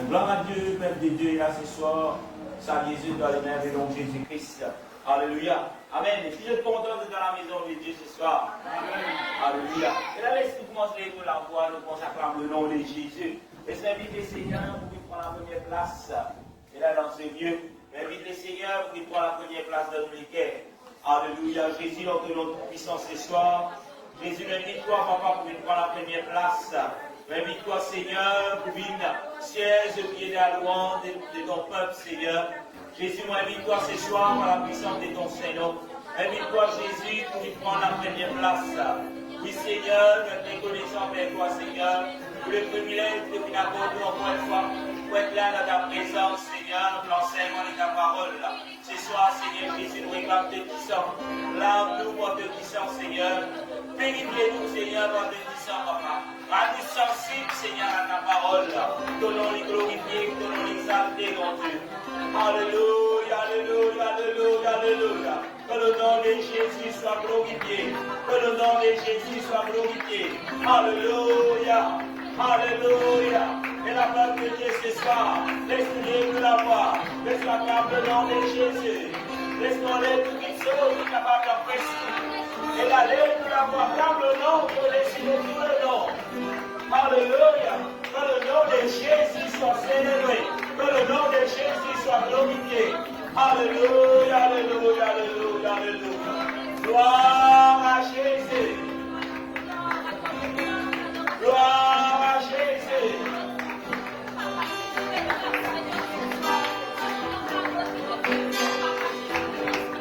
Gloire à Dieu, Père de Dieu, et là ce soir, salut Jésus dans les merveilles de Jésus-Christ. Alléluia. Amen. Je suis content d'être dans la maison de Dieu ce soir. Amen. Alléluia. Et là, laissez-nous commencer pour la voix, nous consacrons le nom de Jésus. Laissez-moi inviter les Seigneurs pour qu'il prenne la première place. Et là, dans ce lieu, invite les Seigneurs pour qu'il prenne la première place dans nos cœurs. Alléluia. Jésus, notre nom puissant ce soir. Jésus, invite-toi, papa, pour qu'il prenne la première place. Invite-toi, Seigneur, pour venir siège au pied de la louange de ton peuple, Seigneur. Jésus, moi, invite-toi ce soir par la puissance de ton Saint-Nom. Invite-toi, Jésus, pour qu'il prenne la première place. Oui, Seigneur, nous te reconnaissons avec toi, Seigneur, pour le privilège que tu nous accordes encore une fois, pour être là dans ta présence, Seigneur, pour l'enseignement de ta parole. Ce soir, Seigneur Jésus, nous réclamons te puissant. Lave-nous pour te puissant, Seigneur. Purifiez-nous, Seigneur, pour te puissant, papa. Rends-nous sensibles, Seigneur, à ta parole. Donnons-les glorifier, donnons-les exalter, mon Dieu. Alléluia, alléluia, alléluia, alléluia. Que le nom de Jésus soit glorifié. Que le nom de Jésus soit glorifié. Alléluia, alléluia. Et la peur de Dieu ce soir, laisse-nous la voix. Laisse-nous acclamer le nom de Jésus. Laisse-nous aller tout qui est capable d'apprécier. Et d'aller nous la voix. Acclame le nom de Jésus, tout le nom. Alléluia. Que le nom de Jésus soit célébré. Que le nom de Jésus soit glorifié. Alléluia, alléluia, alléluia, alléluia. Gloire à Jésus. Gloire à Jésus.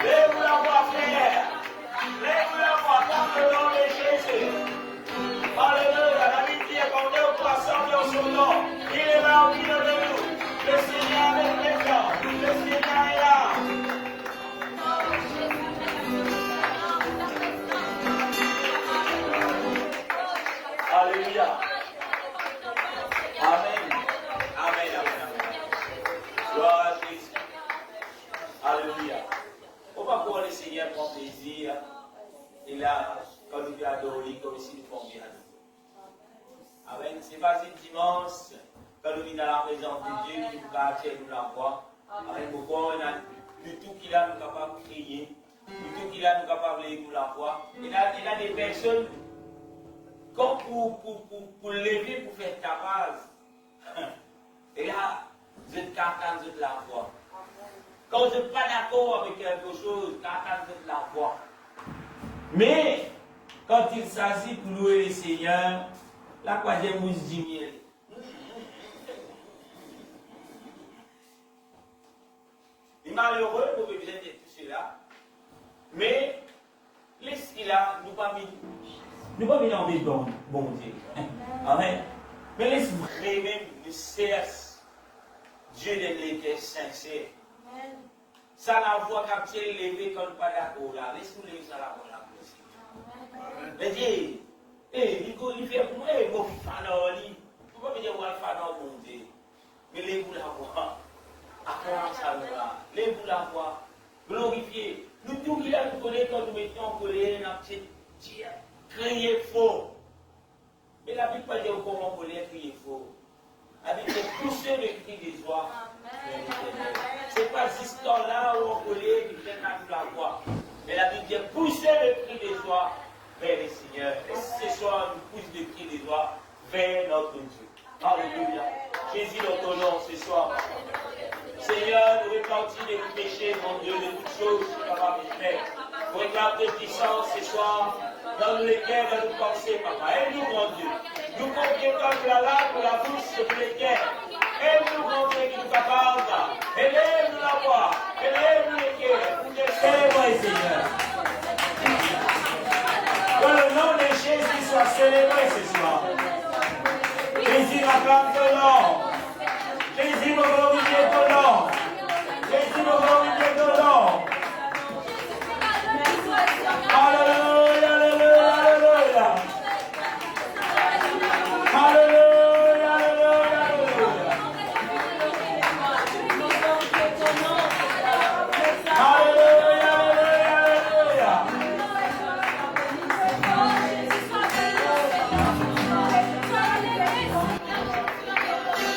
Lève la voix, frère. Lève la voix dans le nom de Jésus. Alléluia. La vie est condamnée au croissant de son nom. Il est là au milieu de nous. Le Seigneur est présent. Le Seigneur est là. Alléluia. Amen. Amen. Amen. Gloire à Jésus. Alléluia. On va pouvoir le Seigneur prendre plaisir. Et là, quand nous voulons adorer, comme si nous font bien. Amen. C'est pas un dimanche. Quand nous venons dans la présence de Dieu, qui nous accueille, nous la voix. Avec pourquoi on a du tout qu'il a, nous capable de crier. Du tout qu'il a, nous capable de nous la voix. Il y a des personnes, comme pour lever, pour faire ta base. Et là, vous êtes capable de la voix. Quand vous n'êtes pas d'accord avec quelque chose, capable de la voix. Mais, quand il s'agit pour louer le Seigneur, la troisième mousse du miel. Il est malheureux pour que vous ayez tout cela. Mais, laissez là, nous pas venir en bon Dieu. Amen. Mais laissez vraiment nous chercher Dieu de l'éternel sincère. Ça la voix qui est élevée quand nous pas d'accord là. Laissez-nous lever ça la voix là. Mais Dieu, il fait pour moi, mon fanoli. Pourquoi me dire moi fanoli mon Dieu? Mais lève-vous la voix. Acclame ça là. Lève-vous la voix. Glorifiez. Nous tout qu'il a nous connaît quand nous mettions en colère, nous avons crié fort. Mais la Bible ne dit pas comment colère crier fort. La Bible dit pousser le cri des joies. Ce n'est pas cette histoire-là où on colère qui fait la voix. Mais la Bible dit pousser le cri des joies vers le Seigneur. Et ce soir, nous poussons le cri des joies vers notre Dieu. Alléluia. Jésus, notre nom ce soir. Seigneur, nous répartis de nos péchés, mon Dieu, de toutes choses que nous avons fait. Nous réclamons de puissance ce soir, dans lesquelles nous pensons, papa. Aide-nous, mon Dieu. Nous confions comme la langue, la bouche sur les cœurs. Aide-nous, mon Dieu, qui nous capable. Élève-nous la voix. Élève-nous les cœurs. Célèbre, Seigneur. Que le nom de Jésus soit célébré ce soir. Jésus m'acclame ton nom. Jésus me glorifie ton nom. Jésus me glorifie ton nom. Alléluia, alléluia, alléluia. Alléluia, alléluia, alléluia. Alléluia, alléluia, alléluia.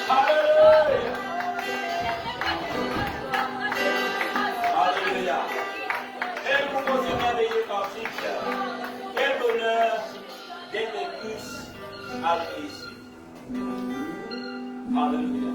Alléluia. Alléluia.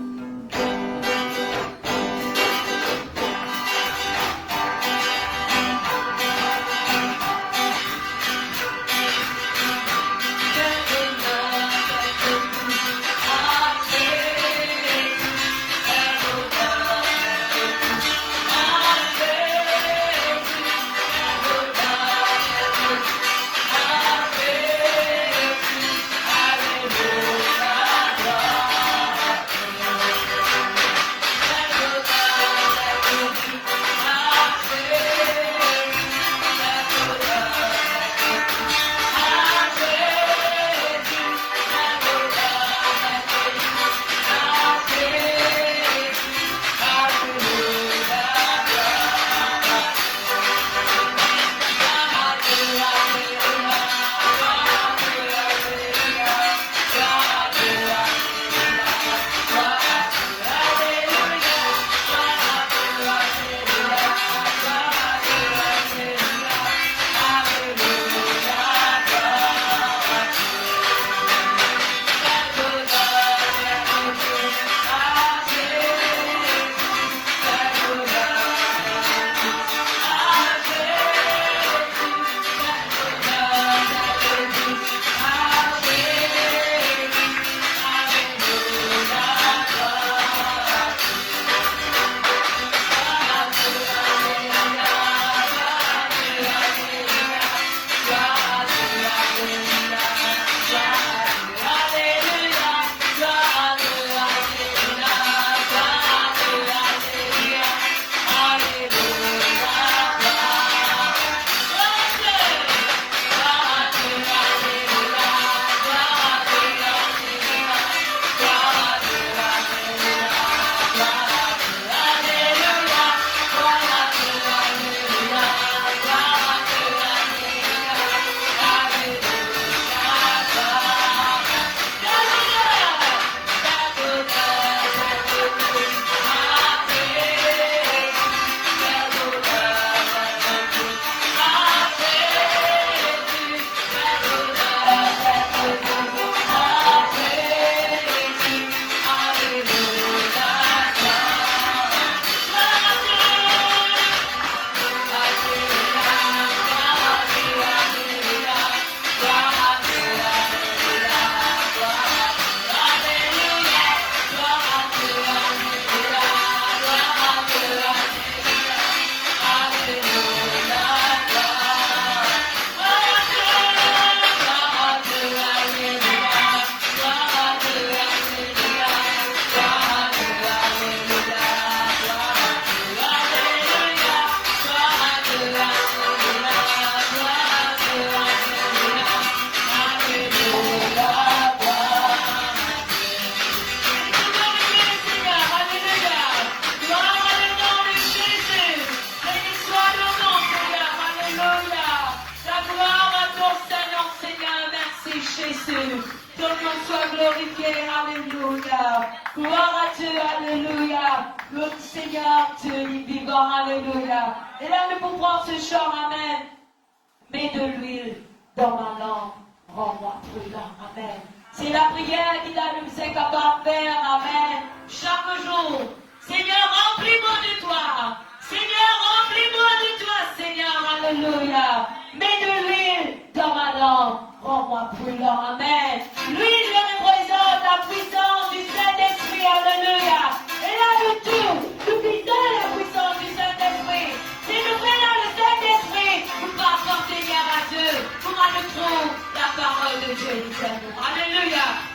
Hallelujah.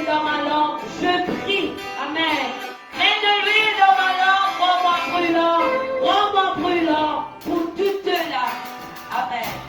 l'huile dans ma lampe, je prie. Amen. Mets de l'huile dans ma lampe, rends-moi brûlant pour toute la. Amen.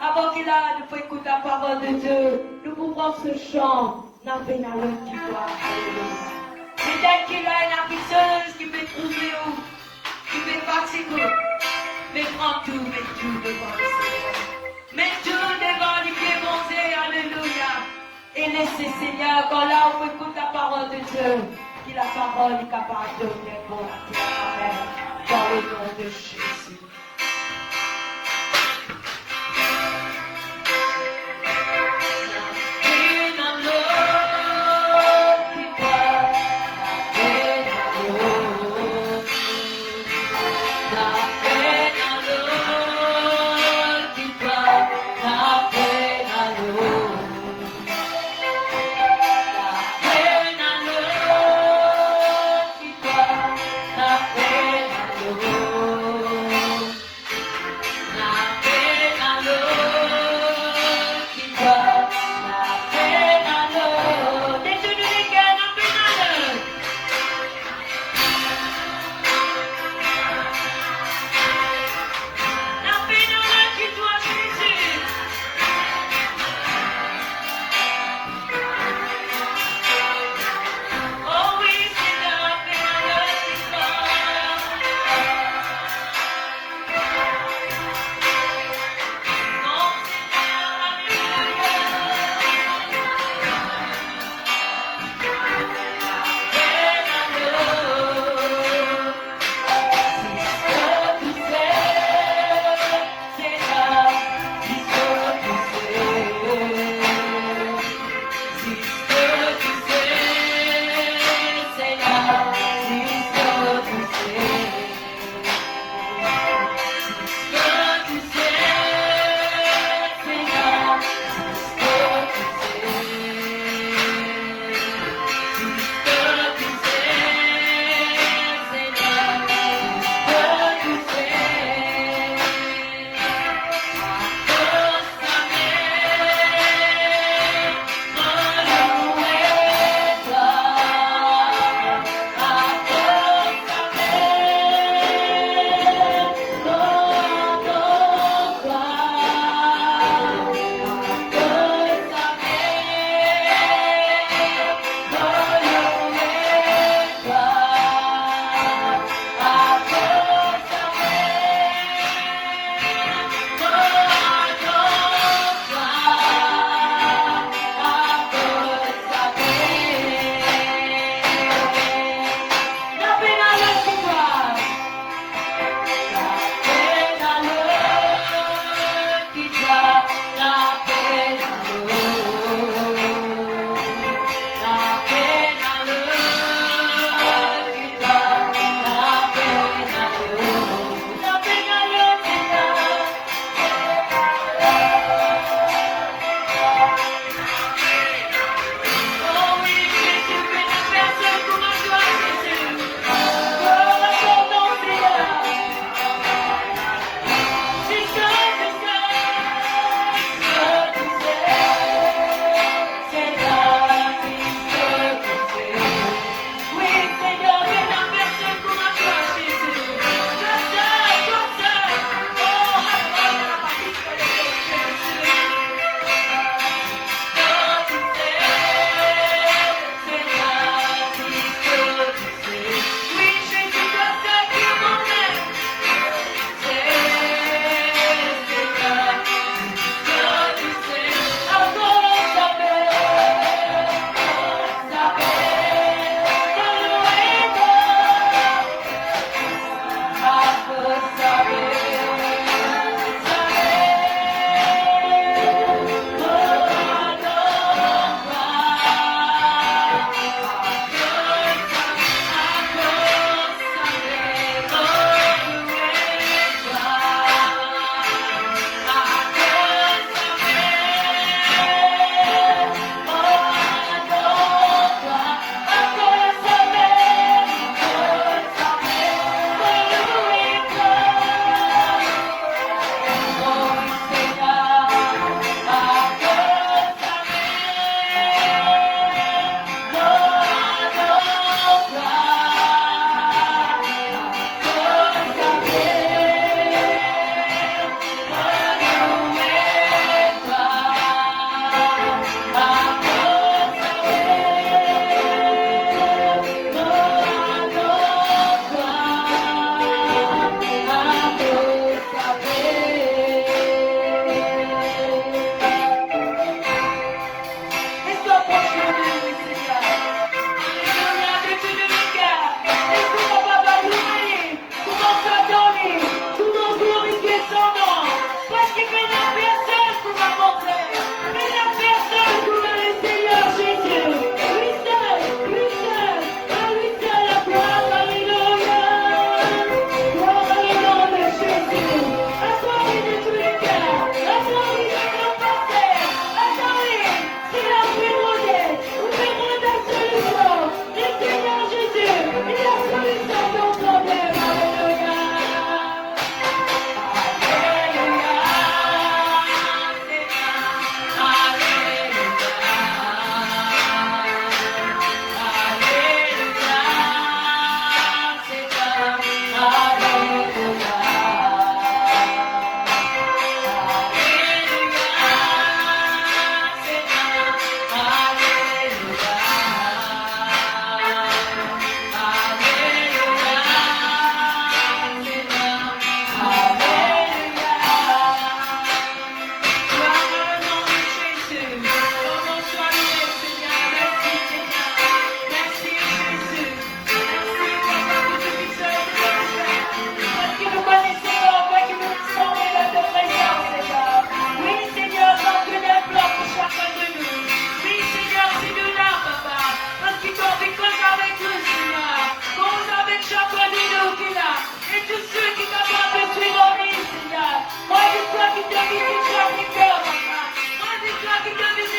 Avant qu'il a, nous pouvons écouter la parole de Dieu. Nous pouvons ce chant. N'a pas la langue qui doit. Peut-être qu'il a une afflictionneuse qui peut trouver où, qui peut fatiguer. Mais prends tout devant le Seigneur. Mets tout devant les pieds bronzés. Alléluia. Et laissez Seigneur, quand là on écoute la parole de Dieu, que la parole est capable de devenir bon à terre. Amen. Dans le nom de Jésus.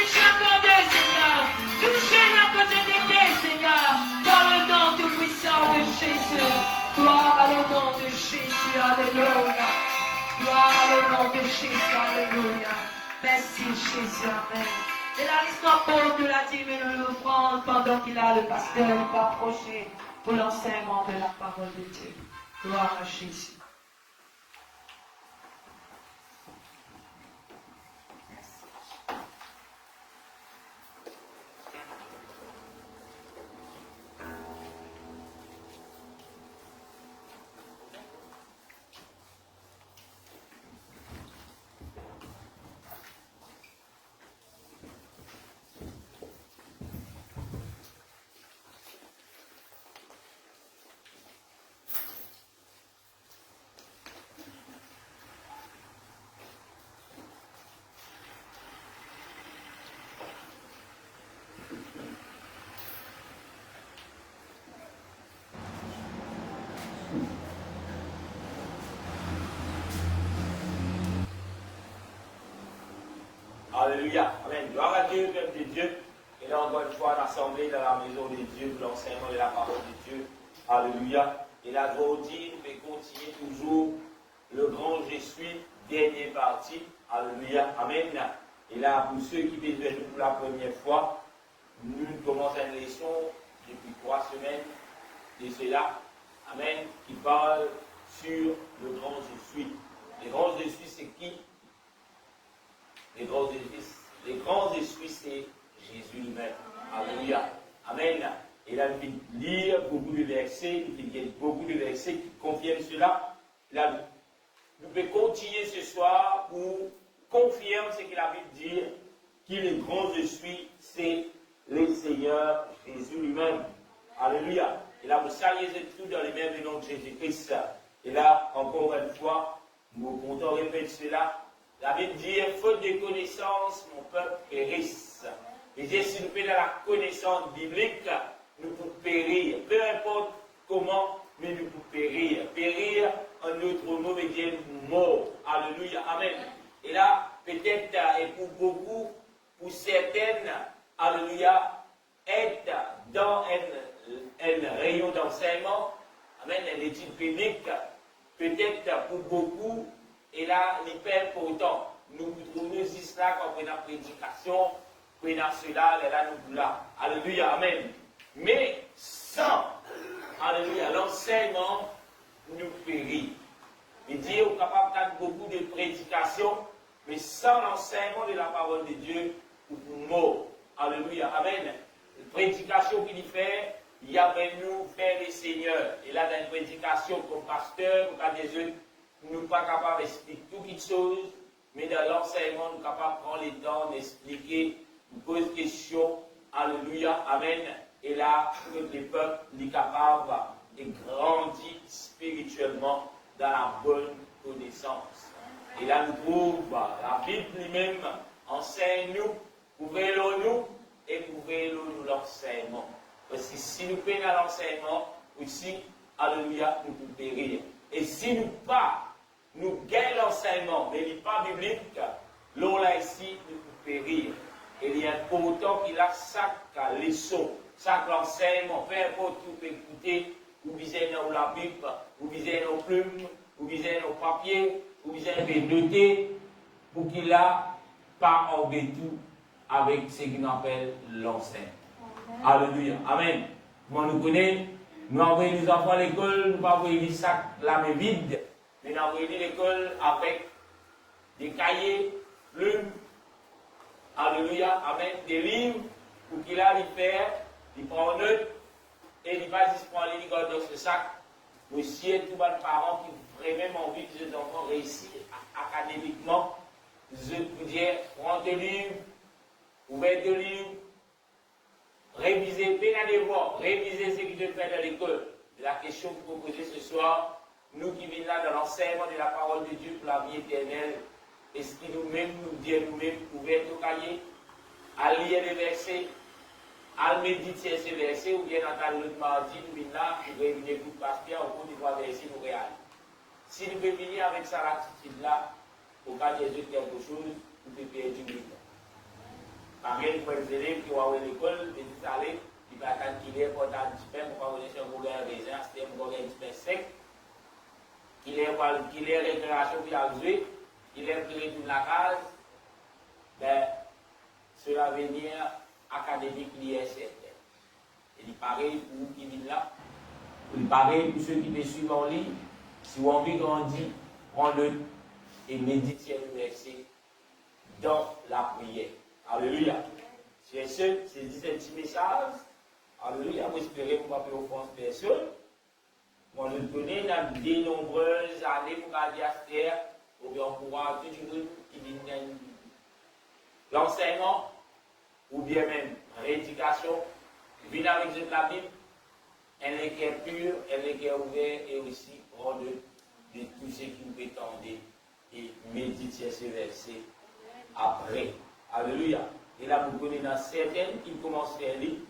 touche notre Dieu, Seigneur. Touchez notre communauté, Seigneur. Dans le nom tout puissant de Jésus. Gloire à le nom de Jésus. Alléluia. Gloire au nom de Jésus, alléluia. Merci Jésus, amen. Et là, l'histoire pour nous l'a dit, mais nous le prendre pendant qu'il a le pasteur va approcher pour l'enseignement de la parole de Dieu. Gloire à Jésus. Alléluia. Amen. Gloire à Dieu, peuple de Dieu. Et là, encore une fois, l'assemblée dans la maison de Dieu, pour l'enseignement de la parole de Dieu. Alléluia. Et là, je vous dis, nous vais continuer toujours le grand Je suis, dernière partie. Alléluia. Amen. Et là, pour ceux qui viennent vers nous pour la première fois, nous commençons une leçon depuis 3 semaines de cela. Amen. Qui parle sur le grand Je suis. Le grand Je suis, c'est qui? Les grands esprits, c'est Jésus lui-même. Alléluia. Amen. Et là, il faut lire beaucoup de versets, il y a beaucoup de versets qui confirment cela. Là, nous pouvons continuer ce soir pour confirmer ce que la Bible dit, que les grands esprits, c'est le Seigneur Jésus lui-même. Alléluia. Et là, vous saluez tout dans le même nom de Jésus-Christ. Et là, encore une fois, nous comptons répéter cela. La Bible dit, faute de connaissance, mon peuple périsse. Et dit, si nous faisons la connaissance biblique, nous pouvons périr. Peu importe comment, mais nous pouvons périr. Périr, en notre mot, veut dire mort. Alléluia. Amen. Et là, peut-être, et pour beaucoup, pour certaines, alléluia, être dans un rayon d'enseignement, amen, une étude biblique, peut-être pour beaucoup, et là, il perd pourtant. Nous trouvons ici là quand on a la prédication, qu'on a cela, et là, nous là. Alléluia, amen. Mais sans, alléluia, l'enseignement nous périt. Il dit, on est capable de faire beaucoup de prédications, mais sans l'enseignement de la parole de Dieu, nous mort. Alléluia, amen. La prédication qu'il fait, il y avait nous faire les seigneurs. Et là, dans une prédication comme pasteur, comme des autres, nous ne sommes pas capables d'expliquer toutes choses, mais dans l'enseignement, nous sommes capables de prendre le temps d'expliquer, de poser des questions. Alléluia, amen. Et là, les peuples sont capables de grandir spirituellement dans la bonne connaissance. Et là, nous trouvons la Bible lui-même enseigne-nous, ouvrez-le-nous et ouvrez-le-nous l'enseignement. Parce que si nous prenons l'enseignement, aussi, alléluia, nous pouvons périr. Et si nous pas, nous gagnons l'enseignement, mais il n'est pas biblique, l'on là ici, nous pouvons périr. Et il y a important qu'il a chaque leçon, chaque enseignement, peu importe où vous pouvez écouter, vous visez dans la Bible, vous visez dans plumes, vous visez dans papier, vous visez dans noter, pour qu'il a pas en tout avec ce qu'on appelle l'enseignement. Alléluia. Amen. Comment nous connaissons? Nous envoyons les enfants à l'école, nous pas envoyer les sacs la main vide, mais nous envoyons l'école avec des cahiers, plumes, alléluia, amen, des livres, pour qu'il a les faire, il prend en note, et il va juste prendre les livres dans ce sac. Aussi, tous les parents qui ont vraiment envie que les enfants réussissent académiquement, je peux dire, prends des livres, ouvrez des livres, réviser, peine à devoir, réviser ce qui te fait dans l'école. La question que vous posez ce soir, nous qui venons là dans l'enseignement de la parole de Dieu pour la vie éternelle, est-ce que nous-mêmes, nous disons nous-mêmes, ouvrir nos cahiers, à lire les versets, à méditer ces versets, ou bien dans l'autre mardi, nous venons là, nous réunir pour pasteur, au cours du droit verset, nous réalisons. Si nous pouvons venir avec cette attitude-là, au cas de quelque chose, nous pouvons perdre du temps. Par Après, pour les élèves qui vont à l'école, ils disent aller, ils vont attendre qu'il est pour un petit peu, pour qu'on ait un gros raisin, c'est un gros petit peu sec. Qu'il est récréation qui a joué, qu'il est pris toute la case, ben, c'est l'avenir académique qui est certain. Et il paraît pour vous qui vivent là, il paraît pour ceux qui me suivent en ligne, si vous avez envie de grandir, prends-le et méditez le verset dans la prière. Alléluia. C'est ce petit message. Alléluia. Vous espérez que vous ne pouvez pas offenser personne. Moi, je connais dans de nombreuses années pour garder à terre, ou bien on pourra tout le monde qui vient l'enseignement, ou bien même rééducation, vient avec la Bible, elle est cœur pur, elle est cœur ouvert, et aussi rendre de tout ce qui nous prétendait et méditer ces versets après. Alléluia. Et là, vous connaissez dans certaines qui commencent à faire lire,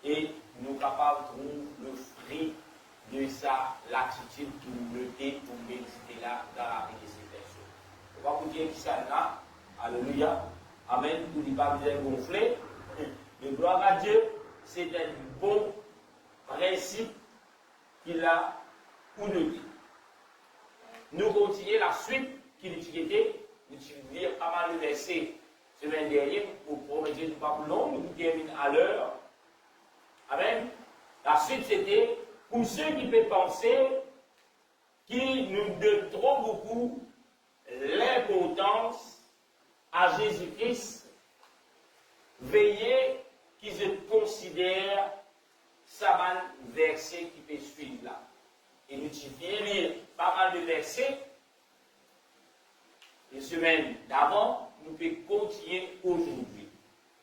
et nous sommes capables de trouver le fruit de ça, l'attitude pour lever, pour méditer là dans la vie de ces personnes. On va vous dire qui ça là. Alléluia. Amen. Pour ne pas bien gonfler. Mais gloire à Dieu, c'est un bon principe qu'il a pour nous dire. Nous continuons la suite qu'il utilisait. Nous lire pas mal de versets semaine dernière pour promettre du pas plus long. Nous terminons à l'heure. Amen. La suite c'était pour ceux qui peuvent penser qu'ils nous donnent trop beaucoup l'importance à Jésus-Christ, veillez qu'ils se considèrent ça verset qui peut suivre là. Et nous viens lire pas mal de versets. Les semaines d'avant, nous pouvons continuer aujourd'hui.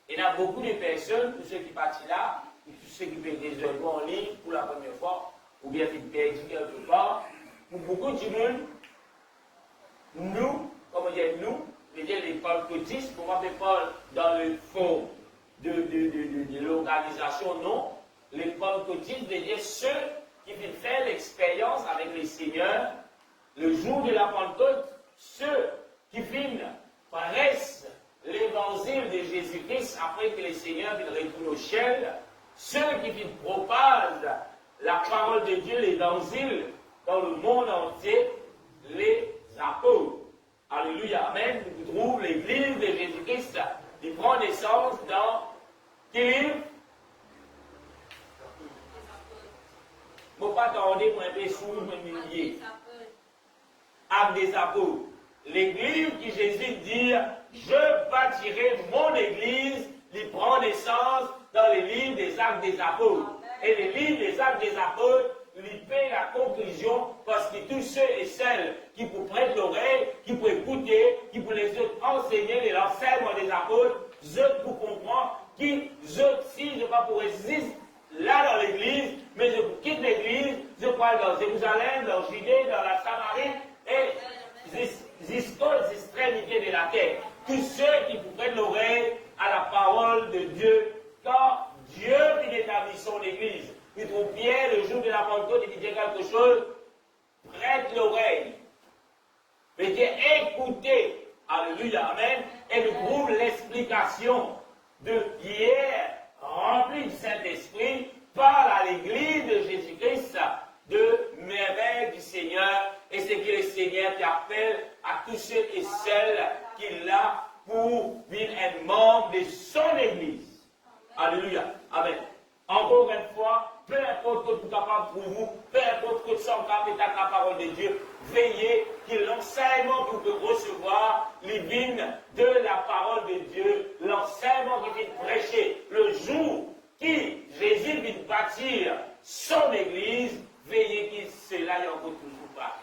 Et il y a beaucoup de personnes, tous ceux qui partent là, tous ceux qui peuvent réserver en ligne pour la première fois, ou bien qui perdent quelque part, pour beaucoup de monde, nous, comme on dit nous, les pentecôtistes, pour moi, pas dans le fond de l'organisation, non. Les pentecôtistes, c'est-à-dire ceux qui viennent faire l'expérience avec le Seigneur le jour de la Pentecôte, ceux qui viennent pressent l'évangile de Jésus-Christ après que le Seigneur retourne au ciel, ceux qui viennent propagent la parole de Dieu, l'évangile, dans le monde entier, les apôtres. Alléluia, amen. Vous trouvez l'église de Jésus-Christ qui prend naissance dans quel livre? Je ne vais pas attendre pour un peu sous un millier. Actes des apôtres. L'église qui Jésus dit, je bâtirai mon église, il prend naissance dans les livres des actes des apôtres. Et les livres des actes des apôtres, il fait la conclusion parce que tous ceux et celles qui pour prêter l'oreille, qui pour écouter, qui pour les autres enseigner l'enseignement des apôtres, je pour comprendre qui, si je ne pas pour résister là dans l'église, mais je quitte l'église, je parle dans Jérusalem, dans Judée, dans la Samarie et jusqu'aux extrémités de la terre. Tous ceux qui vous prennent l'oreille à la parole de Dieu, quand Dieu qui établit son église, il trouve Pierre le jour de la Pentecôte, il dit quelque chose, prête l'oreille. Mais Dieu écoutez, alléluia, amen, et nous trouve l'explication de Pierre rempli du Saint-Esprit par l'église de Jésus-Christ de merveilles du Seigneur, et c'est que le Seigneur t'appelle à tous ceux et celles qu'il a pour vivre un membre de son église. Alléluia. Amen. Encore une fois, peu importe que tout capable pour vous, peu importe que son capable la parole de Dieu, veillez que l'enseignement que vous pouvez recevoir, les vignes de la parole de Dieu, l'enseignement qui vient prêcher le jour qui Jésus vient bâtir son église, veillez que cela y encore toujours pas.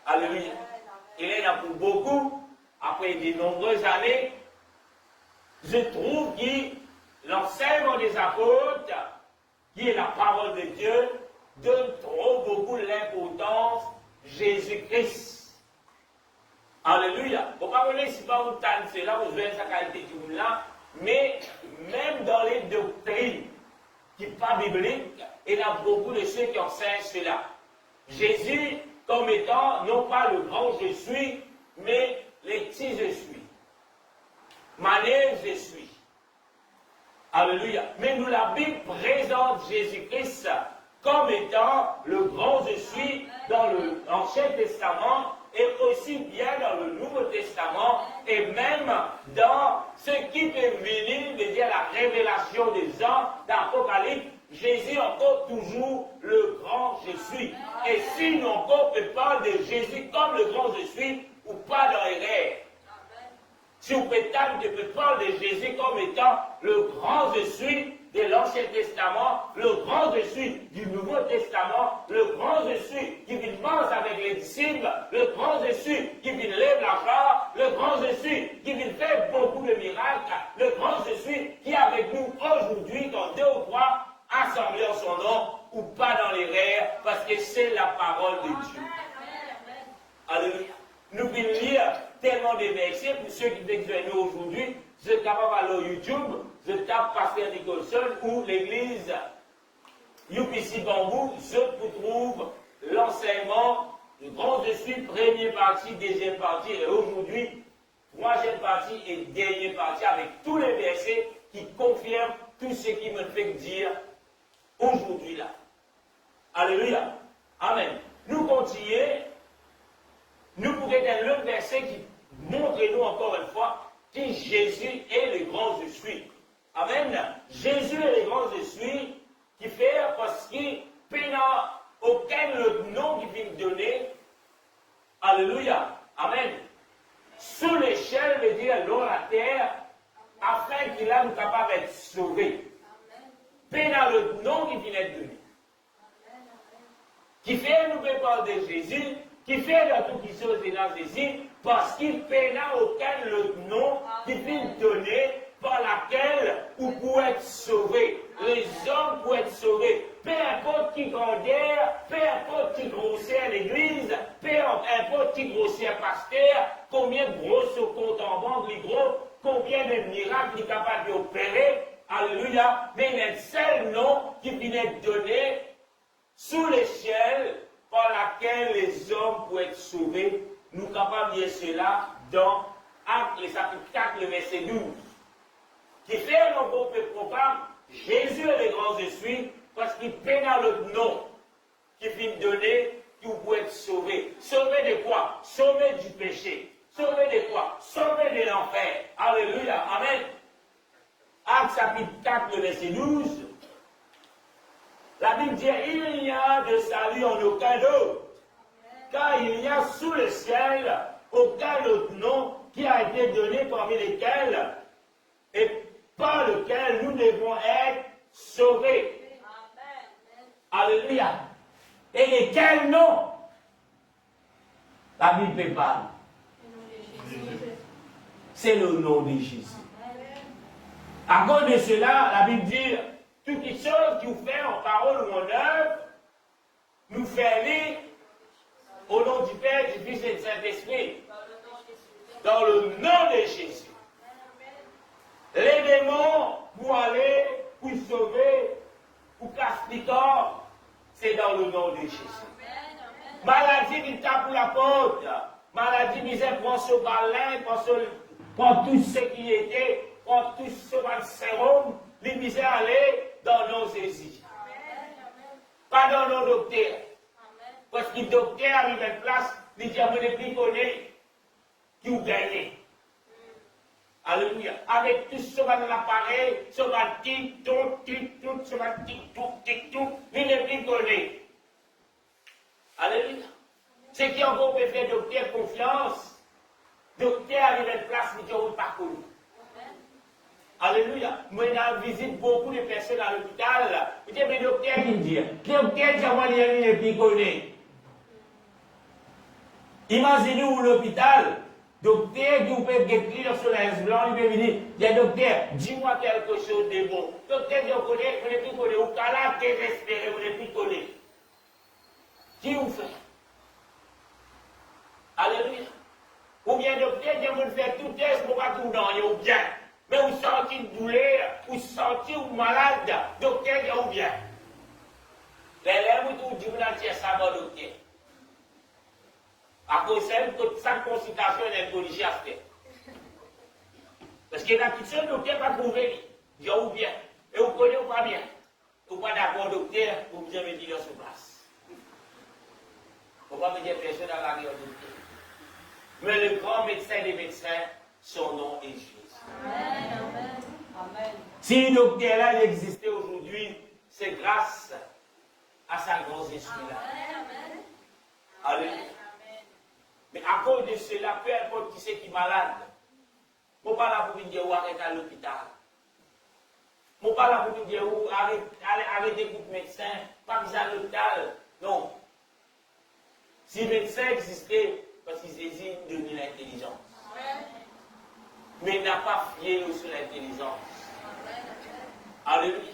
Alléluia. Il y en a pour beaucoup, après de nombreuses années, je trouve que l'enseignement des apôtres, qui est la parole de Dieu, donne trop beaucoup l'importance Jésus-Christ. Alléluia. Vous ne pouvez pas si vous entendez cela, vous verrez sa qualité du monde là, mais même dans les doctrines qui ne sont pas bibliques, il y a beaucoup de ceux qui enseignent cela. Jésus, comme étant, non pas le grand je suis, mais les petits je suis. Mané je suis. Alléluia. Mais nous, la Bible présente Jésus-Christ comme étant le grand je suis dans l'Ancien Testament et aussi bien dans le Nouveau Testament et même dans ce qui peut venir de dire la révélation des anges d'Apocalypse. Jésus est encore toujours le grand je suis. Et si nous encore peut parler de Jésus comme le grand je suis ou pas dans les rêves. Si vous peut parler de Jésus comme étant le grand je suis de l'Ancien Testament, le grand je suis du Nouveau Testament, le grand je suis qui vient manger avec les disciples, le grand je suis qui vient lève la barre, le grand je suis qui vient faire beaucoup de miracles, le grand je suis qui est avec nous aujourd'hui dans 2 ou 3 assemblés en son nom ou pas dans les rêves parce que c'est la parole de Dieu. Alléluia. Nous pouvons lire tellement de versets pour ceux qui viennent aujourd'hui. Je suis capable d'aller sur YouTube, je tape Pasteur Nicholson ou l'église UPC Bambou, je trouve l'enseignement du grand je suis, première partie, deuxième partie et aujourd'hui, troisième partie et dernière partie avec tous les versets qui confirment tout ce qui me fait dire aujourd'hui là. Alléluia. Amen. Nous continuons. Nous pouvons être l'autre verset qui montre nous encore une fois que Jésus est le grand je suis. Amen. Jésus est le grand je suis qui fait parce qu'il n'a aucun autre nom qui vient donner. Alléluia. Amen. Sous l'échelle veut dire dans la terre afin qu'il a nous capable d'être sauvé. Peu dans le nom qui vient être donné. Qui fait nous parler de Jésus. Qui fait dans toutes les choses dans Jésus, parce qu'il n'a aucun autre nom qui vient donner par laquelle vous pouvez être sauvé. Les hommes peuvent être sauvés. Peu importe qui grandeur, peu importe qui grossit à l'église, peu importe qui grossit à pasteur, combien de gros se compte en banque, les gros, combien de miracles il est capable d'opérer. Alléluia. Mais il y a un seul nom qui vient être donné sous l'échelle par laquelle les hommes peuvent être sauvés. Nous sommes capables de dire cela dans Actes, le chapitre 4, le verset 12. Qui fait un groupe de programme, Jésus est le grand je suis, parce qu'il paie dans le nom qui vient donner, que vous pouvez être sauvés. Sauvés de quoi? Sauvés du péché. Sauvés de quoi? Sauvés de l'enfer. Alléluia. Amen. Actes chapitre 4, le verset 12. La Bible dit, il n'y a de salut en aucun autre, car il n'y a sous le ciel aucun autre nom qui a été donné parmi lesquels et par lequel nous devons être sauvés. Alléluia. Et quel nom? La Bible parle. C'est le nom de Jésus. À cause de cela, la Bible dit, toutes les choses qui vous font en parole ou en œuvre, nous faire lire au nom du Père, du Fils et du Saint-Esprit. Dans le nom de Jésus. Les démons, pour aller, pour sauver, pour casser corps, c'est dans le nom de Jésus. Maladie qui tape pour la porte, maladie qui prend ce balin, prend tout ce qui était, prend tout ce sérum, les misères aller dans nos Jésus. Pas dans nos docteurs. Parce que le docteur arrive à une place, il dit à mon époux connaît qui vous gagnez. Alléluia. Avec tout ce va dans l'appareil, ce va tic-tout, ce va tic-tout, l'époux connaît. Alléluia. Ce qui encore peut faire docteur confiance, docteur arrive à une place, il dit on ne pas connu. Alléluia. Moi, je visite beaucoup de personnes à l'hôpital. Je dis, mais docteur, il dit, le docteur, c'est moi, il est connaît. Imaginez-vous l'hôpital, docteur qui vous peut écrire sur la S blanc, il peut venir, il dit, docteur, dis-moi quelque chose de bon. Docteur, je connais, vous ne plus connaît, ou qu'à désespéré, vous ne plus connaît. Qui vous fait? Alléluia. Ou bien, docteur, je vous faire tout test pour pas tout dans, ou bien. Mais vous sentez une douleur, vous sentez vous malade, docteur, ou bien. Les lèvres, vous dites, vous n'en tirez ça, docteur. À cause de sa consultation est corrigée à faire. Parce qu'il y a une petite chose, docteur, pas trouvé. Dit ou bien. Et vous connaissez ou pas bien? Vous pas d'accord, docteur, vous bien mettre dans sur place. Vous ne pouvez pas mettre personne dans la guerre docteur. Mais le grand médecin des médecins, son nom est Jésus. Amen. Amen. Si le docteur là existait aujourd'hui, c'est grâce à sa grosse esprit-là. Alléluia. Mais à cause de cela, peu importe qui c'est qui est malade, je ne suis pas là pour dire où arrêter à l'hôpital. Je ne suis pas là pour dire où arrêter pour le médecin, pas besoin à l'hôpital. Non. Si le médecin existait, parce qu'il désigne de donner l'intelligence. Mais il n'a pas fié sur l'intelligence. Alléluia.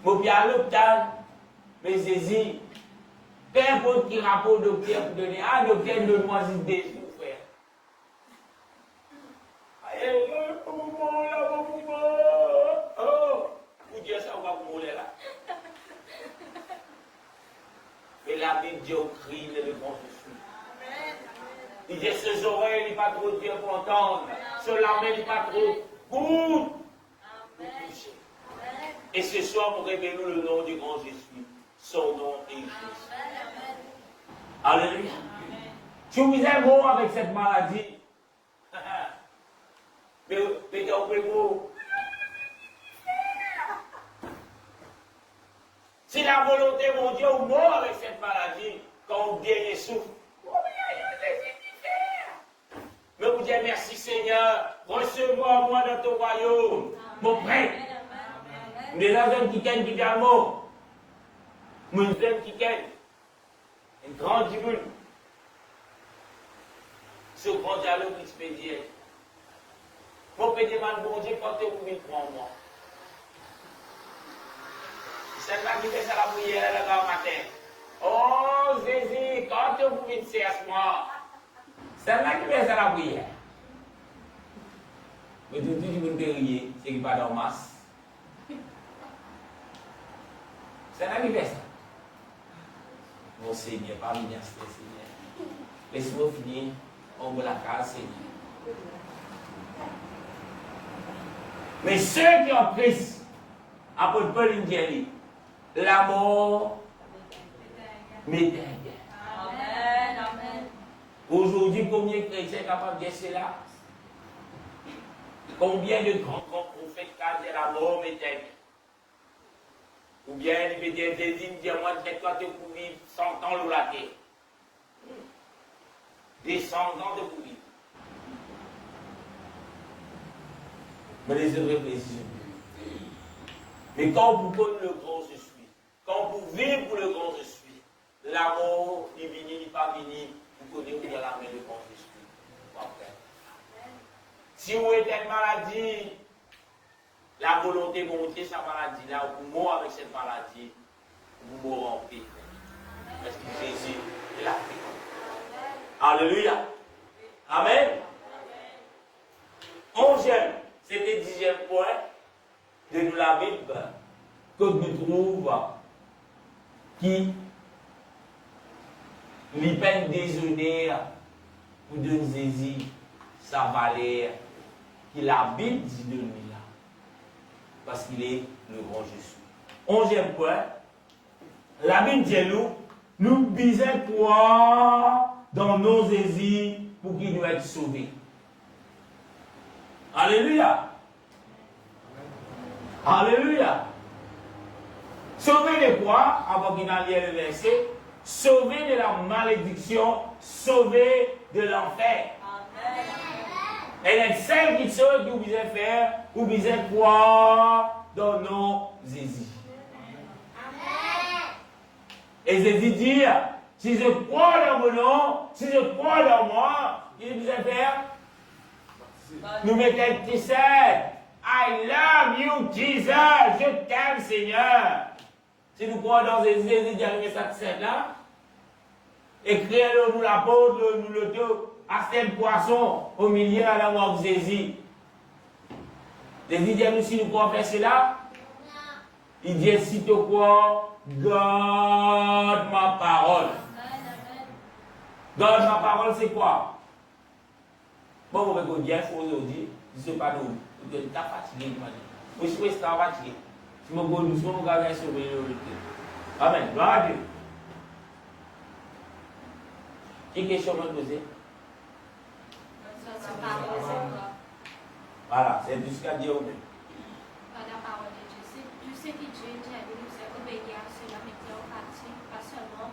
Je suis à l'hôpital, mais Jésus, peu importe qui rapport au docteur pour donner, ah, docteur, donne-moi des jours, frère. Oh, vous dites ça, on va vous mouler là. Et la Bible dit au cri, le grand je suis. Il dit, ses oreilles, il n'est pas trop Dieu pour entendre. Son lame, il n'est pas trop good. Et ce soir, nous révélons le nom du grand je suis. Son nom est Jésus. Alléluia. Tu vous êtes mort avec cette maladie. Mais on peut mourir. Si la volonté de mon Dieu est mort avec cette maladie, quand on dernier souffle, mais vous dites merci Seigneur, recevez-moi dans ton royaume, mon prêtre. Les gens qui gagnent également, mon frère qui gagne, une grande divine, ce grand dialogue expédié. Mon pédé demander, bon Dieu, portez-vous 1003 mois. C'est là qui fait ça la prière le matin. Oh Jésus, quand vous venez à ce mois, c'est là qui fait ça la prière. Mais tout le monde est c'est qui pas dans masse. C'est là qui fait ça. Mon Seigneur, pas bien, Seigneur. Laisse-moi finir, on va la case, Seigneur. Mais ceux qui ont Christ, apôtre Paul dit, la mort m'éteint. Amen. Aujourd'hui, combien de chrétiens sont capables de dire cela? Combien de grands prophètes ont dit la mort m'éteint? Ou bien il veut dire des hymnes, dire moi, toi, tu peux vivre 100 ans ou la terre. Des 100 ans de pour vivre. Mais les autres réfléchissent. Mais quand vous connaissez le grand je suis, quand vous vivez pour le grand je suis, l'amour, il vient, il n'est pas venu, vous connaissez où il y a la main le grand je suis. Si vous êtes une maladie, la volonté de monter sa maladie là, vous mourrez avec cette maladie, vous mourrez en paix. Parce que Jésus est la paix. Alléluia. Amen. 11e, c'était 10e point de la Bible que nous trouvons qui lui peine déshonneur pour donner Jésus sa valeur, qui la Bible dit de lui là, parce qu'il est le grand Jésus. 11e point, la Bible dit nous bisons croire dans nos Jésus pour qu'il nous être sauvés. Alléluia. Alléluia. Sauver de quoi? Avant qu'il n'en lié le verset. Sauver de la malédiction, sauver de l'enfer. Elle est celle qui sauve que vous devez faire, vous devez croire dans nos Jésus. Et Jésus dit, si je crois dans mon nom, si je crois dans moi, il devait faire. Nous mettons un petit set. I love you, Jesus. Je t'aime, Seigneur. Si nous croyons dans Jésus, Jésus dit arriver cette scène-là. Écrivez-le nous la peau, nous le dos, à ce poisson au milieu de la mort de Jésus. Jésus dit nous si nous croyons faire cela. Il dit si tu crois, garde ma parole. Garde ma parole, c'est quoi? Bon, on va dire, il faut aujourd'hui, je ne sais pas nous. Vous êtes fatigué, je suis resté en bâtiment. Si je go doucement, je vais sauver le. Amen. Gloire à Dieu. Quelle question me poser? Voilà, c'est tout ce qu'a dit au même. La parole de Dieu, c'est tout ce que Dieu dit à nous, c'est obéir à cela, mettre en pratique, pas seulement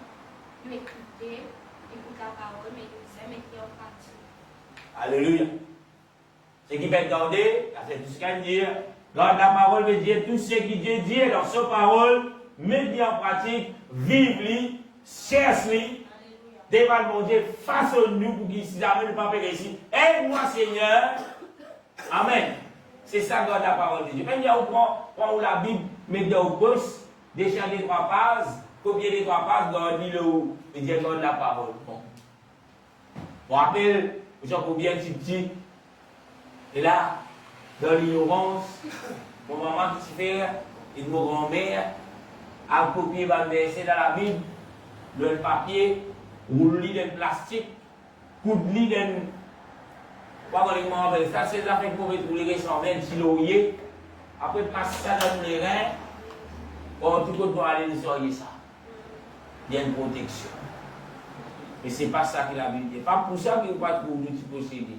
nous écouter la parole, mais nous mettre en pratique. Alléluia. Ce qui peut garder, c'est tout ce qu'il dit. Garde la parole de Dieu, tout ce qui Dieu dit dans sa parole, mettez en pratique, vive-le, cherche-le. Devant mon Dieu, façonne-nous pour qu'il s'y amène pas périr ici. Aide-moi, Seigneur. Amen. C'est ça, garde la parole de Dieu. Même il y a où la Bible, mettez au poste, décharger 3 pages, copier les 3 pages, garde-le où, et dire garde la parole. Bon. On rappelle, Jean combien petit. Et là, dans l'ignorance, mon maman qui fait, et mon grand-mère, a copié le verset dans la Bible, le papier, roule-li dans le plastique, coude-li dans. Ça, c'est la fin pour retrouver 120 kg. Après, passer ça dans les reins, on tout le monde doit aller nettoyer ça. Il y a une protection. Mais ce n'est pas ça que la Bible dit. Pas pour ça qu'il n'y a pas de pour nous posséder.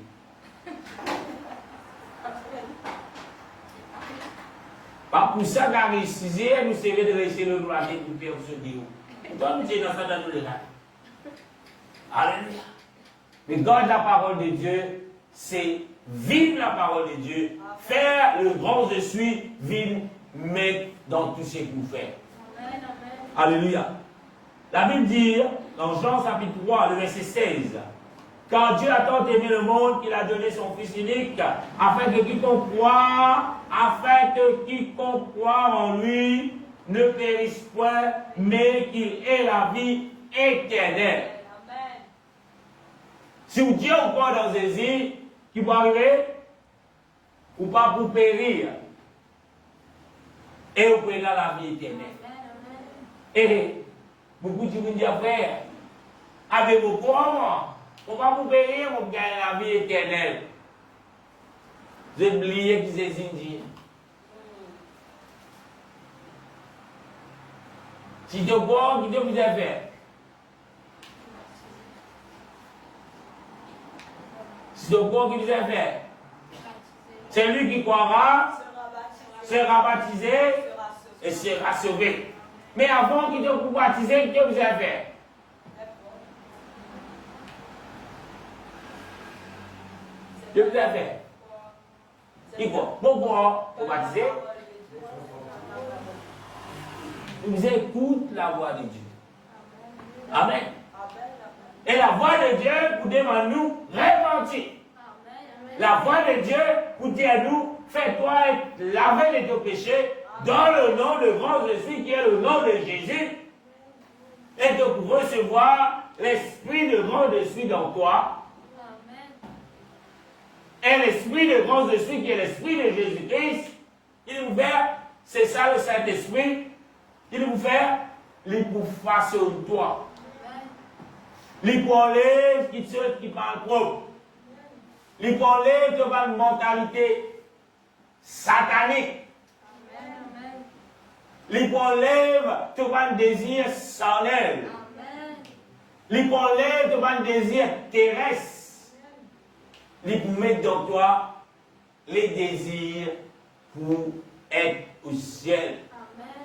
Pas pour ça qu'à réussir, nous servons de réussir le droit de pour faire ce Dieu. Donc, nous sommes dans ça dans les reins. Alléluia. Mais garde la parole de Dieu, c'est vivre la parole de Dieu, faire le grand je suis, vivre, mettre dans tout ce que vous faites. Amen, amen. Alléluia. La Bible dit, dans Jean chapitre 3, le verset 16, car Dieu a tant aimé le monde qu'il a donné son Fils unique, afin que quiconque croit en lui ne périsse point, mais qu'il ait la vie éternelle. Amen. Si vous dites ou pas dans Jésus, qui va arriver, ou pas pour périr, et vous pouvez la vie éternelle. Et beaucoup de gens disent, frère, avec vos pauvres, on va vous périr, on gagne la vie éternelle. J'ai oublié que c'est Indiens. Si tu bois, qui te vous a fait? Si tu bois, qui vous a fait? C'est lui qui croira, sera baptisé et sera sauvé. Mais avant qu'il te vous baptiser, qui vous a fait? Qui vous a fait? Il faut. Pourquoi vous baptiser? Vous écoutez la voix de Dieu. Amen. Et la voix de Dieu pour demander nous repentir. La voix de Dieu pour dire à nous, fais-toi être lavé de tes péchés dans le nom de grand Jésus qui est le nom de Jésus. Et de recevoir l'esprit de grand Jésus dans toi. Et l'esprit de grand Jésus qui est l'esprit de Jésus-Christ, il vous fait, c'est ça le Saint-Esprit, il vous fait, il vous façonne toi. Il vous enlève qui parle propre. Il vous enlève de une mentalité satanique. Il vous enlève de un désir charnel. Il vous enlève de un désir terrestre. Il vous met dans toi les désirs pour être au ciel.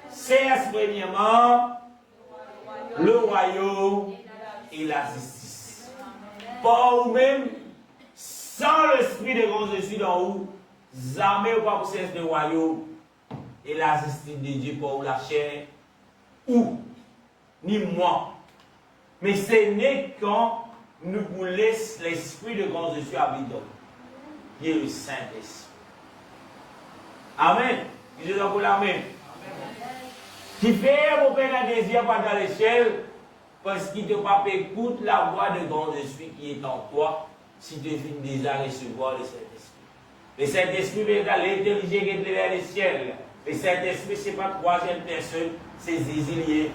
C'est premièrement le royaume et la justice. Pas vous-même, sans l'esprit de grand Jésus dans vous, jamais vous pas possède le royaume et la justice de Dieu pour la chair, ou ni moi. Mais ce n'est quand nous vous laissons l'esprit de grand Jésus habiter, qui est le Saint-Esprit. Amen. Je dis encore l'Amen. Qui fait mon Père un désir pendant l'échelle, parce qu'il ne pas écoute la voix de grand Jésus qui est en toi, si tu viens déjà recevoir le Saint-Esprit. Le Saint-Esprit est l'intelligence qui est vers le ciel. Le Saint-Esprit, ce n'est pas troisième personne, c'est Jésus.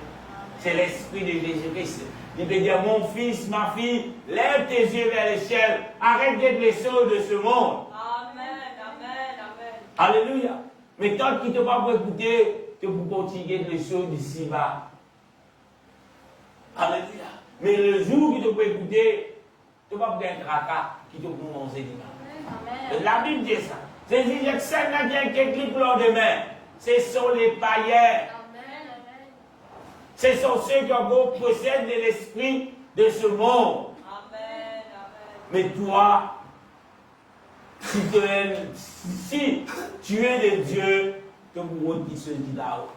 C'est l'Esprit de Jésus-Christ. Il peut dire, mon fils, ma fille, lève tes yeux vers le ciel, arrête d'être les choses de ce monde. Amen, amen, amen. Alléluia. Mais tant qu'il ne t'a pas pour écouter, tu peux continuer les choses d'ici bas. Alléluia. Mais le jour qu'il te peut écouter, tu vas pas un tracas qui te peut manger dimanche. La Bible dit ça. C'est dit que ça n'a rien qu'un clic pour le demain. Ce sont les païens. Ce sont ceux qui possèdent l'esprit de ce monde. Amen. Mais toi, si tu es de Dieu, tu peux qui se dit là-haut.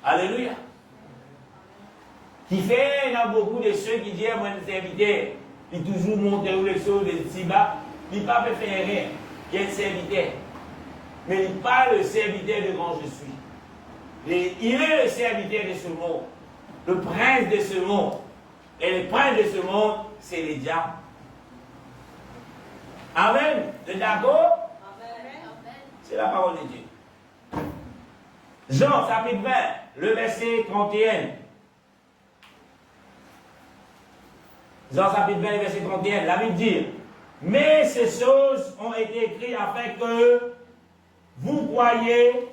Alléluia. Qui fait, il y a beaucoup de ceux qui disent, moi, je serviteur, il toujours monte les choses de si bas, il ne peut pas faire rien. Il est serviteur. Mais il n'est pas le serviteur de grand je suis. Il est le serviteur de ce monde, le prince de ce monde. Et le prince de ce monde, c'est les diables. Amen. Vous êtes d'accord? Amen. C'est la parole de Dieu. Jean, chapitre 20, le verset 31. Jean, chapitre 20, verset 31. La Bible dit, mais ces choses ont été écrites afin que vous croyez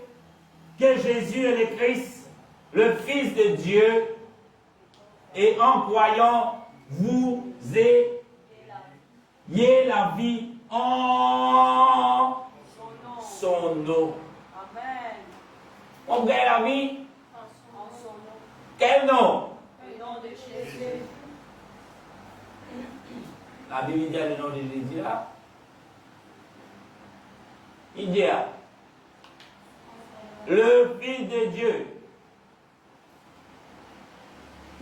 que Jésus est le Christ, le Fils de Dieu, et en croyant, vous ayez la vie en son nom. Amen. On gagne la vie En son nom. Quel nom? Le nom de Jésus. La Bible dit le nom de Jésus là. Il dit le Fils de Dieu.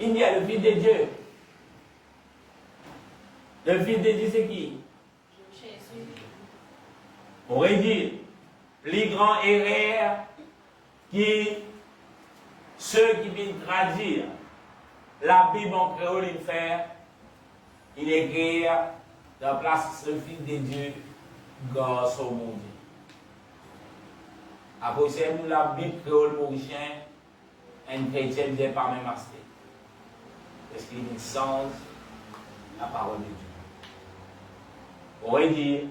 Il dit le Fils de Dieu. Le Fils de Dieu, c'est qui? Jésus. On pourrait dire, les grands erreurs qui, ceux qui viennent traduire la Bible en créole, ils font, il écrit dans la place le Fils de Dieu, garçon mon Dieu. Après, c'est nous la Bible créole mauricien, un chrétien ne dit pas même aspect. Parce qu'il y a une sens la parole de Dieu. On pourrait dire,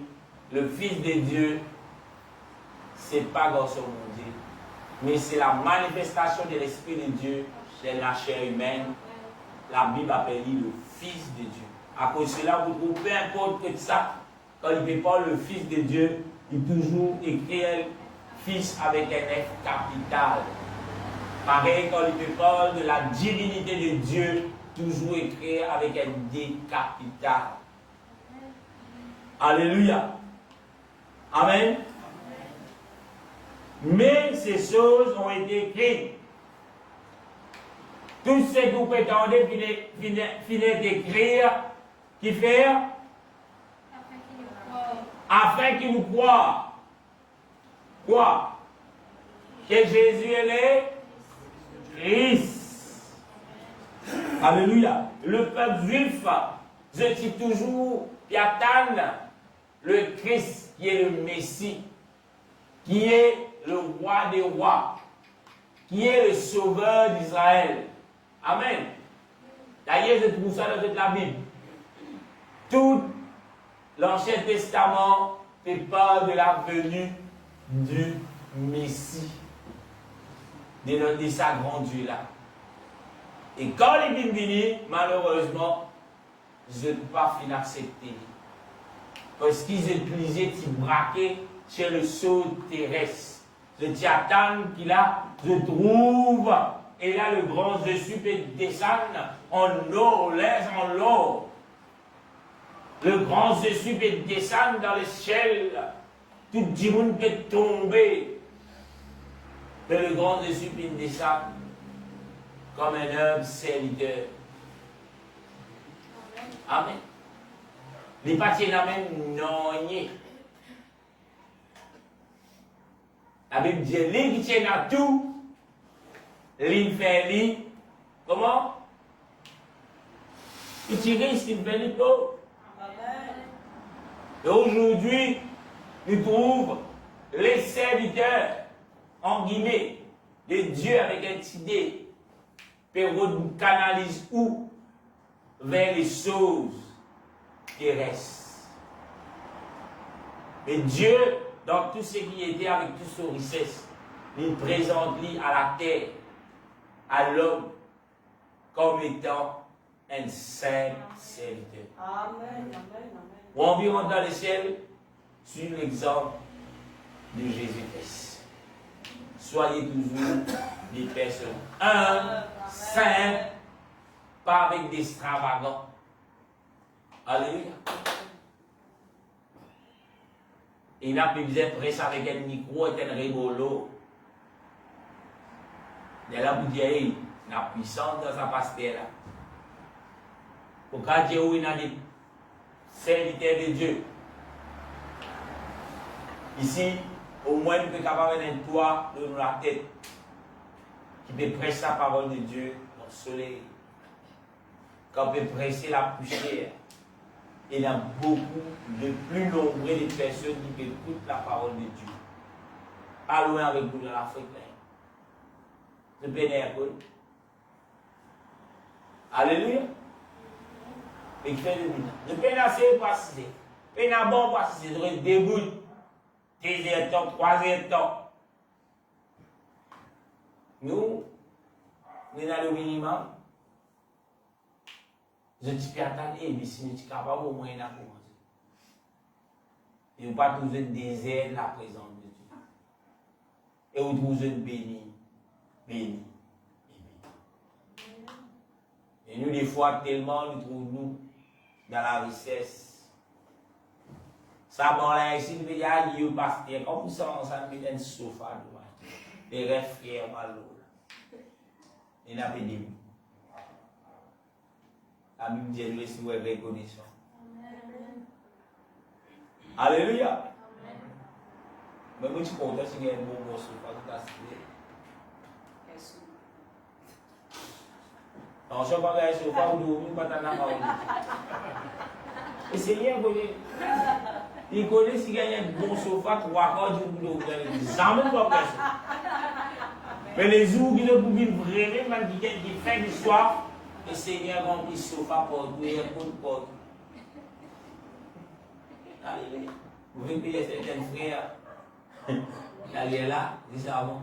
le Fils de Dieu, ce n'est pas garçon mon Dieu, mais c'est la manifestation de l'Esprit de Dieu dans la chair humaine. La Bible appelle le Fils de Dieu. À cause de cela, vous trouvez, peu importe que ça, quand il ne parle le Fils de Dieu, il toujours écrit Fils avec un F capital. Pareil, quand il parle de la divinité de Dieu, toujours écrit avec un D capital. Alléluia. Amen. Mais ces choses ont été écrites. Tout ce que vous prétendez finir d'écrire, qui fait afin qu'il nous croie. Quoi? Que Jésus est le Christ. Alléluia. Le peuple juif, je dis toujours, il attend le Christ qui est le Messie, qui est le roi des rois, qui est le sauveur d'Israël. Amen. D'ailleurs, je trouve ça dans toute la Bible. Tout l'Ancien Testament fait part de la venue du Messie, de sa grandeur-là. Et quand il est venu, malheureusement, je ne peux pas finir accepter. Parce qu'ils ont utilisé de braquer chez le saut terrestre. Le tiatan qu'il a, je trouve, et là le grand Jésus peut descendre en or, l'aise en l'or. Le grand Jésus peut descendre dans l'échelle. Tout le monde peut tomber. Mais le grand Jésus peut descendre comme un homme serviteur. Amen. Les parties n'a même non. La Bible dit, l'île qui tient à tout, l'île fait l'île. Comment? Il tire ici, il fait l'île. Et aujourd'hui, nous trouvons les serviteurs, en guillemets, de Dieu avec un petit dé, nous canalise où? Vers les choses terrestres. Mais Dieu Donc tout ce qui était avec toute son richesse, il présente à la terre, à l'homme, comme étant un simple serviteur. Amen. Ou environ dans le ciel, sur l'exemple de Jésus-Christ. Soyez toujours des personnes humbles, simples, pas avec des extravagants. Alléluia. Il n'a plus besoin de presser avec un micro et un rigolo. Il est là pour dire, hey, la puissance dans sa pasteur là. Pour quand Dieu il a des serviteurs de Dieu. Ici, au moins, nous sommes capables d'un toit de la tête qui peut presser la parole de Dieu dans le soleil. Quand on peut presser la poussière. Il y a beaucoup de plus nombreux de personnes qui écoutent la parole de Dieu. Pas loin avec vous dans l'Afrique. Je peux Alléluia. Et fait le minute. Je peux assez passer. Je peux bon passer. Je dois début. Deuxième temps, troisième temps. Nous avons le minimum. Je suis attendre, mais si nous sommes capables, au moins, il a commencé. Et nous pas toujours désert la présence de Dieu. Et vous trouvez béni. Et nous, des fois, tellement, nous trouvons dans la richesse. Ça, bon, là, ici, nous y aller au pasteur, comme ça, on s'en met un sofa, des rêves fiers, malo. Et nous avons des la Bible dit nous si vous avez reconnaissance. Alléluia. Mais moi, je suis content si il y a un bon morceau, pas tout à fait. Non, je ne sais pas si vous avez un bon morceau. Et c'est rien, il connaît s'il y a un bon sofa, 3 cordes, vous pouvez jamais pas personne. Mais les jours qui ne peuvent vraiment, qui fait l'histoire, le Seigneur a rempli ce sofa pour tout et pour tout. Alléluia. Vous voulez payer certains frères. Allez là, dis ça avant.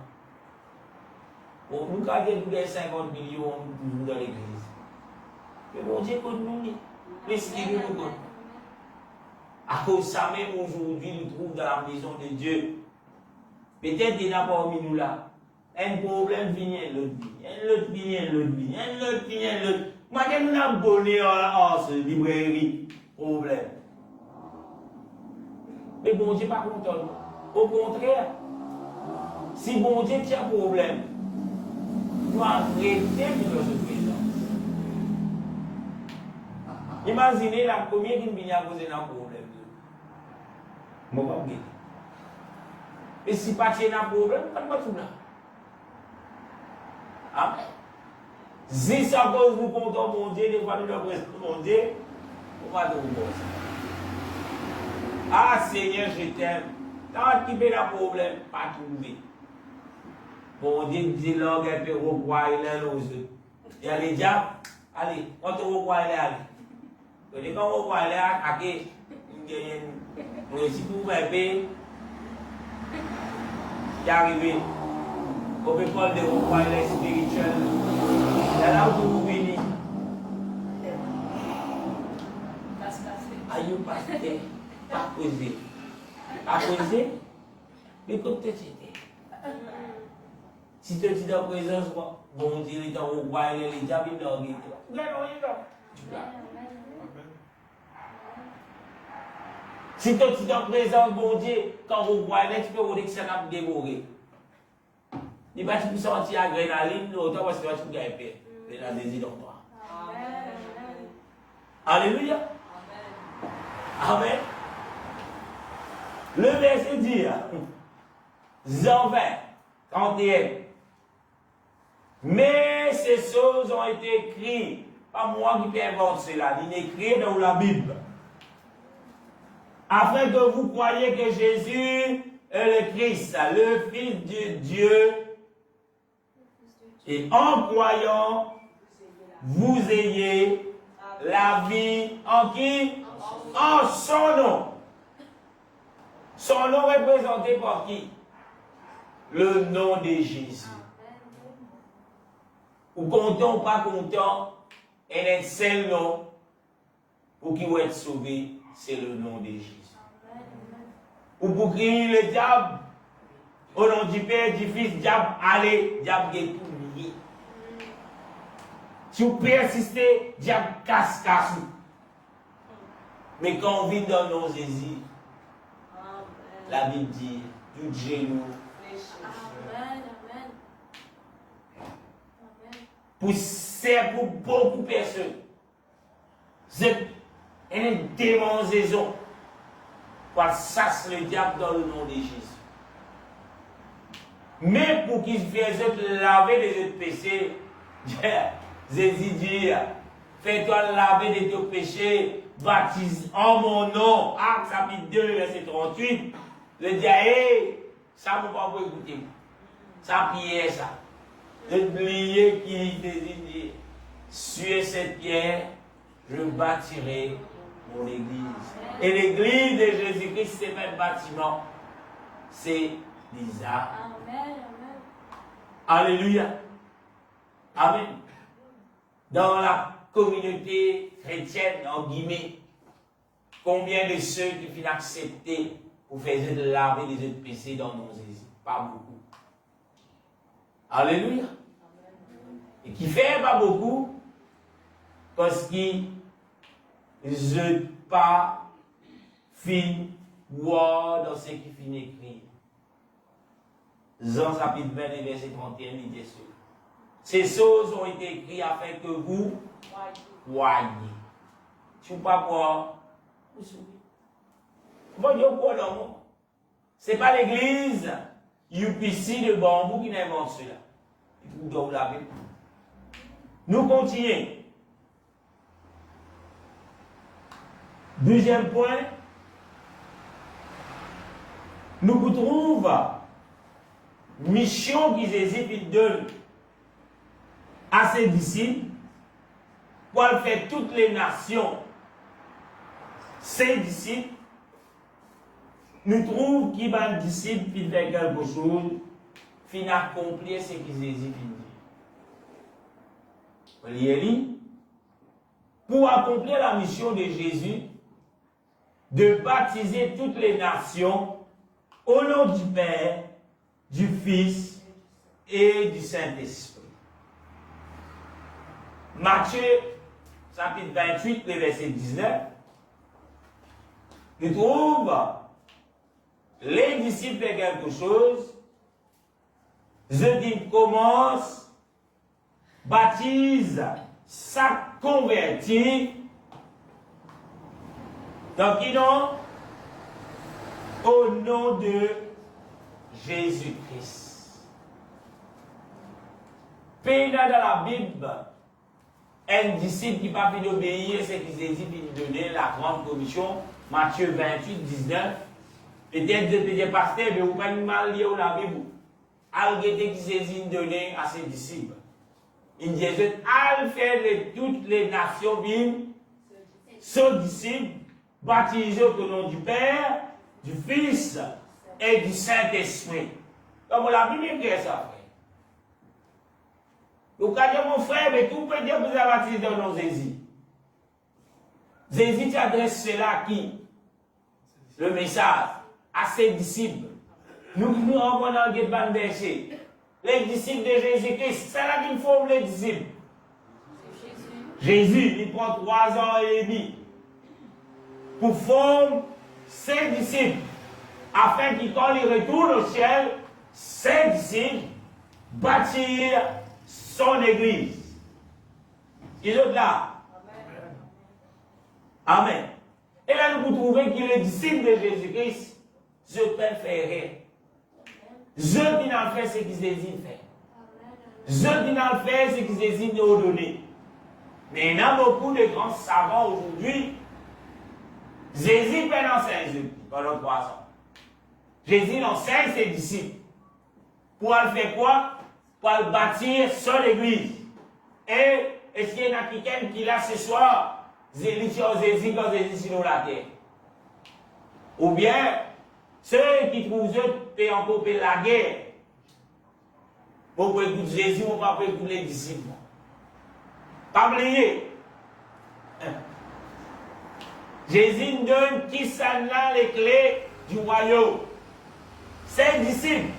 Bon, nous, quand il y a 50 millions, nous dans l'église. Mais bon Dieu, qu'on nous, mais si nous nous connaissons. À cause de ça même aujourd'hui, nous trouvons dans la maison de Dieu. Peut-être qu'il n'y a pas parmi nous là. Un problème vient, l'autre vient. L'autre vient, l'autre vient. L'autre vient, l'autre. Moi, je nous abonné en cette librairie. Problème. Mais bon Dieu n'est pas content. Au contraire, si bon Dieu tient problème, nous arrêter de notre présence. Imaginez la première qui vient à causer un problème. Je ne vais pas oublier. Et si pas tient un problème, pas de tout là. Amen. Si ça cause vous comptons mon Dieu, des fois nous le présentons mon Dieu, on va nous voir ça. Ah Seigneur, je t'aime. Tant qu'il y a un problème, pas trouver. Bon Dieu dit là, un peu revoir, il est là aux yeux. Il y a les diables, allez, quand on revoir, il est allé. Quand on revoir, il est allé, si vous m'avez, il est arrivé. On peut parler de revoir, il est spirituel. Il est là où vous venez. Aïe, pasteur, pas poser. À poser, mais comme tu étais. Si tu es en présence, bon Dieu, il est en roi, il est déjà bien organisé. Si tu es en présence, bon Dieu, quand on roi, tu peux dire que ça n'a pas dévoré. Il va te sentir l'adrénaline, autant parce que tu vas te gagner. Il a désir dans toi. Alléluia. Amen. Le verset dit, Jean 20, 31. Mais ces choses ont été écrites, pas moi qui peux inventer cela, il est écrit dans la Bible. Afin que vous croyiez que Jésus est le Christ, le Fils de Dieu, et en croyant, vous ayez la vie en qui? En son nom. Son nom représenté par qui? Le nom de Jésus. Ou content ou pas content, il y a un seul nom pour qui vous être sauvé, c'est le nom de Jésus. Ou pour qui le diable, au nom du Père, du Fils, diable, allez, diable est tout lié. Si vous persistez, diable casse. Mais quand on vit dans nos Jésus, la Bible dit, tout genou. Pour beaucoup de personnes, c'est une démonstraison pour chasser le diable dans le nom de Jésus. Mais pour qu'il fasse laver les autres péchés, Jésus dit, fais-toi laver de tes péchés, baptise en mon nom. Actes chapitre 2, verset 38. Le diable, hey, ça ne peut pas vous écouter. Ça pierre ça. L'oublier qui désigne, sur cette pierre, je bâtirai mon église. Et l'église de Jésus-Christ, c'est pas le bâtiment, c'est Lisa. Amen. Alléluia. Amen. Dans la communauté chrétienne, en guillemets, combien de ceux qui finissent accepter pour faire de laver les autres péchés dans nos Jésus? Pas beaucoup. Alléluia. Et qui fait pas beaucoup parce qu'ils ne pas fin voir dans ce qui finit écrit. Jean chapitre 20 et verset 31, il dit cela. Ces choses ont été écrites afin que vous voyez. Tu ne peux pas voir. Vous souvenez. Bon Dieu, quoi dans moi? Ce n'est pas l'église UPC de bambou qui invente cela. Vous devez laver. Nous continuons. Deuxième point, nous trouvons mission qu'ils hésitent donne à ses disciples pour faire toutes les nations. Ses disciples, nous trouvons qu'il y a un disciple qui fait quelque chose, qui accomplir ce qu'ils hésitent de dire. Pour accomplir la mission de Jésus, de baptiser toutes les nations au nom du Père, du Fils et du Saint-Esprit. Matthieu, chapitre 28, le verset 19, nous trouvons les disciples de quelque chose, je dis commence, baptise, ça convertit, donc ils ont au nom de Jésus-Christ. Pays dans la Bible, un disciple qui va venir obéir, c'est qui Jésus vient donner la grande commission, Matthieu 28, 19. Peut-être des pasteurs, mais vous pouvez mal lire la Bible. Algété qui Jésus donné à ses disciples. Il dit, al faire de toutes les nations, ses disciples, baptisés au nom du Père, du Fils et du Saint-Esprit. Donc la Bible dit ça, frère. Donc, quand je dis mon frère, mais tout peut dire que vous avez baptisé dans le nom de Jésus. Jésus t'adresse cela à qui? Le message à ses disciples. Nous rencontrons dans le ban berger. Les disciples de Jésus-Christ, c'est là qu'il forme les disciples. Jésus, il prend 3 ans et demi pour former ses disciples, afin qu'ils, quand ils retournent au ciel, ses disciples bâtir son église. Il est là. Amen. Et là, nous trouvons qu'il est disciple de Jésus-Christ. Je peux faire rien. Je dis d'en faire ce qu'ils hésitent faire. Je dis d'en faire ce qu'ils hésitent nous donner. Mais il y a beaucoup de grands savants aujourd'hui. Jésus peut enseigner pendant 3 ans. Jésus enseigne ses disciples. Pour aller faire quoi? Pour aller bâtir son église. Et est-ce qu'il y en a quelqu'un qui là ce soir, Jésus quand Jésus sur la terre? Ou bien, Ceux qui trouvent eux encore la guerre. Pour que écouter Jésus, on va pas écouter les disciples. Pas oublier. Jésus donne qui s'en a les clés du royaume. Ses disciples.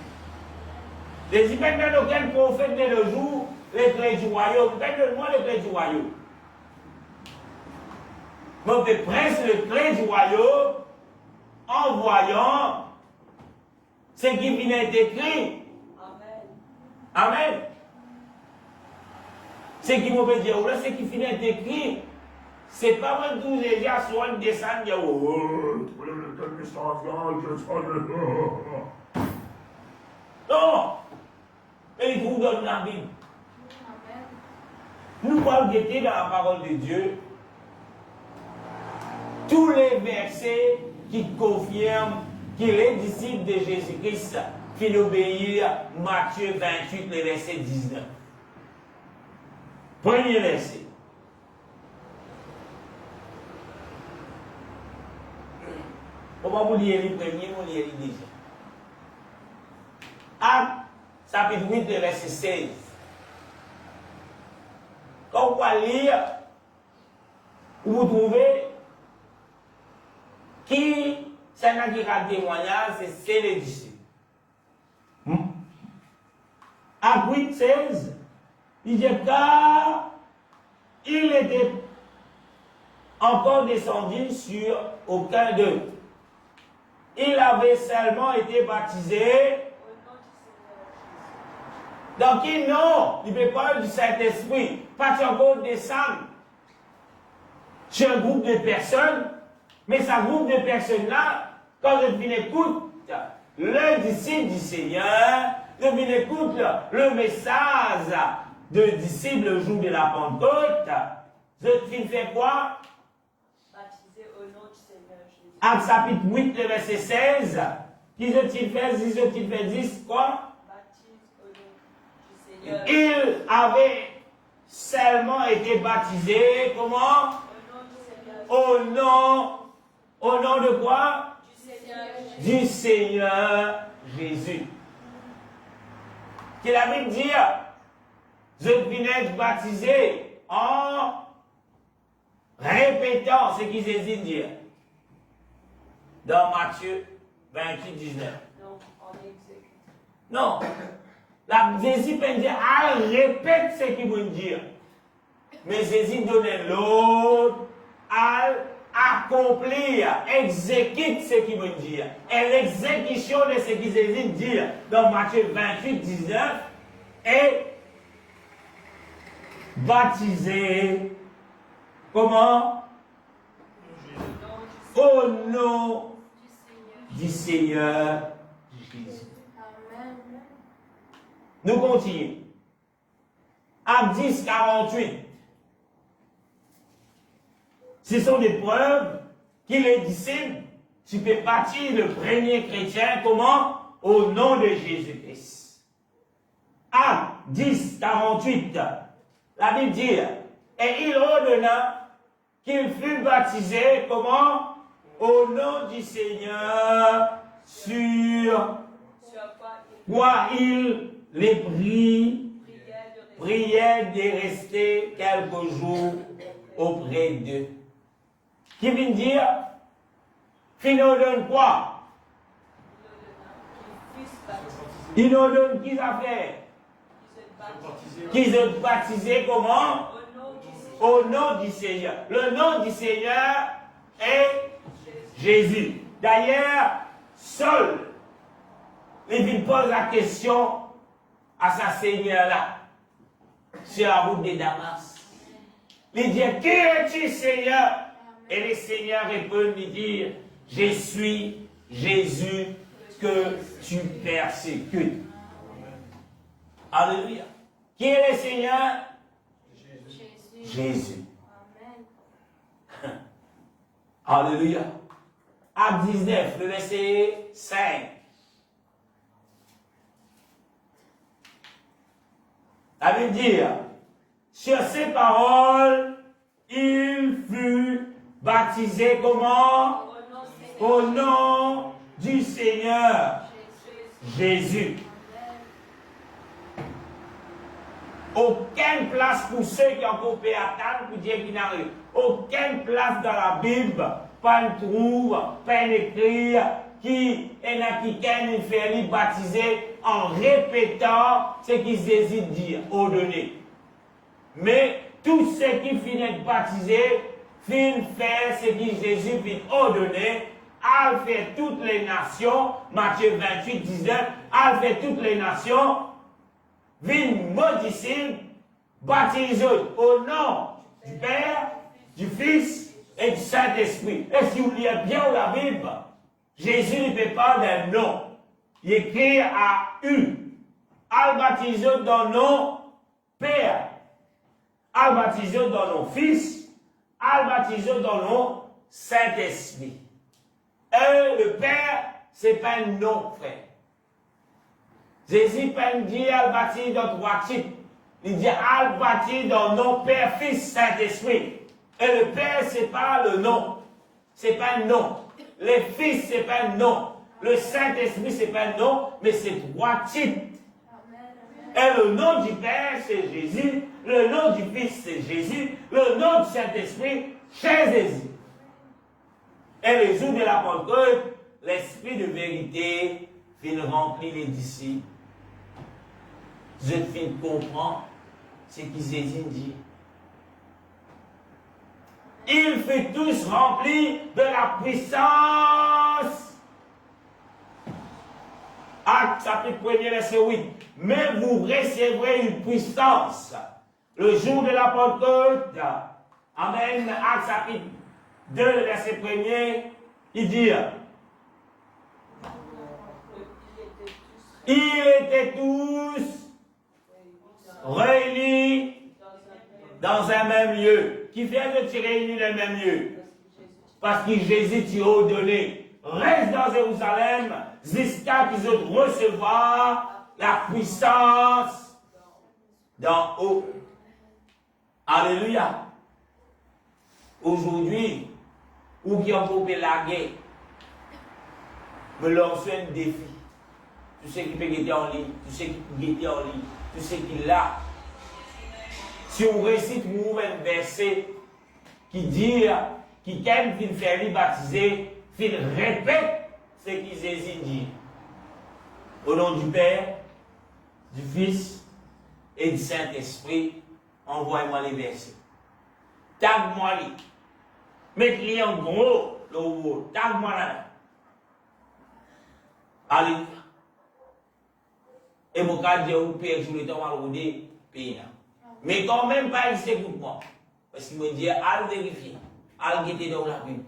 Les disciples dans aucun prophète de nos jours, les clés du royaume. Donne-moi les clés du royaume. Mon prince, les clés du royaume, en voyant ce qui vient d'être écrit. Amen. Amen. Ce qui m'ont dire, là, ce qui vient d'être écrit. C'est pas moi tous les gens soit descendent et non, mais il vous donne la Bible. Nous allons guetter dans la parole de Dieu tous les versets qui confirment qu'il est disciple de Jésus-Christ, qu'il obéit à Matthieu 28, le verset 19. Premier verset. Comment vous lire le premier, vous lire le deuxième. Acte, chapitre 8, le verset 16. Quand vous allez lire, vous trouvez qui, c'est un qui a témoignage, c'est les disciples. Acte 8, 16, il dit car il était encore descendu sur aucun d'eux. Il avait seulement été baptisé. Donc, non, il ne peut pas du Saint-Esprit. Pas encore descendre sur un groupe de personnes, mais ce groupe de personnes-là, quand je viens écoute le disciple du Seigneur, je viens écoute le message de disciple le jour de la Pentecôte, je viens faire quoi? Acte chapitre 8, le verset 16, qui ont-ils fait 10, quoi? Il avait seulement été baptisé, comment? Au nom de quoi? Du Seigneur Jésus. Qu'il a Bible dit, je viens être baptisé en répétant ce qu'il Jésus dit. Dans Matthieu 28, 19. Non, on exécute. Non. La Jésus peut dire, répète ce qu'il veut dire. Mais Jésus donne l'autre à accomplir, exécute ce qu'il veut dire. Et l'exécution de ce que Jésus dit dans Matthieu 28, 19 est baptisé. Comment? Au nom du Seigneur Jésus. Nous continuons. Acte 10, 48. Ce sont des preuves qu'il est disciple. Tu peux bâtir le premier chrétien, comment? Au nom de Jésus-Christ. Acte 10, 48. La Bible dit, et il ordonna qu'il fût baptisé, comment? Au nom du Seigneur, sur quoi il les priait de rester quelques jours auprès d'eux. Qui vient dire, qu'il nous donne quoi? Il nous donne qui a fait? Qu'ils ont baptisé comment? Au nom du Seigneur. Le nom du Seigneur est Jésus. D'ailleurs, seul, il pose la question à sa Seigneur-là, sur la route de Damas. Il dit, qui es-tu, Seigneur? Et le Seigneur répond, lui dire, je suis Jésus que tu persécutes. Alléluia. Qui est le Seigneur? Jésus. Amen. Alléluia. Acte 19, le verset 5. La Bible dit, sur ces paroles, il fut baptisé comment? Au nom du Seigneur Jésus. Aucune place pour ceux qui ont coupé à table pour dire qu'il n'arrive. Aucune place dans la Bible, pas une trouve, pas une écrit, qui est là qui fait baptiser en répétant ce qu'ils hésitent dire, ordonner. Mais tous ceux qui finissent baptisés, finissent faire ce que Jésus vient ordonner, à faire toutes les nations, Matthieu 28, 19, à faire toutes les nations, viennent maudissent, baptisés au nom du Père, du Fils et du Saint-Esprit. Et si vous lisez bien la Bible, Jésus ne fait pas d'un nom. Il écrit à U. Al baptisé dans le nom Père. Al baptisé dans le nom Fils. Al baptisé dans le nom Saint-Esprit. Et le Père, ce n'est pas un nom, frère. Jésus peut dire al baptisé dans trois types. Il dit al baptisé dans le nom Père, Fils, Saint-Esprit. Et le Père, ce n'est pas le nom. Ce n'est pas un nom. Le Fils, ce n'est pas un nom. Le Saint-Esprit, ce n'est pas un nom, mais c'est trois types. Et le nom du Père, c'est Jésus. Le nom du Fils, c'est Jésus. Le nom du Saint-Esprit, c'est Jésus. Et le jour de la Pentecôte, l'Esprit de vérité vient remplir les disciples. Je viens comprendre ce que Jésus dit. Ils furent tous remplis de la puissance. Acte chapitre 1er, verset 8. Mais vous recevrez une puissance. Le jour de la Pentecôte. Amen. Acte chapitre 2, verset 1er. Il dit. Ils étaient tous réunis dans un même lieu. Qui vient de te réunir dans le même lieu? Parce que Jésus t'a ordonné. Reste dans Jérusalem jusqu'à qu'ils aient recevoir la puissance d'en haut. Alléluia. Aujourd'hui, ou qui ont coupé la guerre, me lance un défi. Tu sais qui peut guetter en ligne, tu sais qui peut guetter en ligne, tu sais qui l'a. Si on récite un verset qui dit, qui quelqu'un qui fait baptiser, il répète ce qu'il Jésus dit. Au nom du Père, du Fils et du Saint-Esprit, envoie-moi les versets. Tag-moi les. Mettez-les en gros, le mot. Tag-moi là. Alléluia. Et mon cas dit, vous payez sur le temps à l'auder, pays. Mais quand même pas, il s'écoute-moi. Parce qu'il me dit, allez vérifier, allez guetter dans la Bible.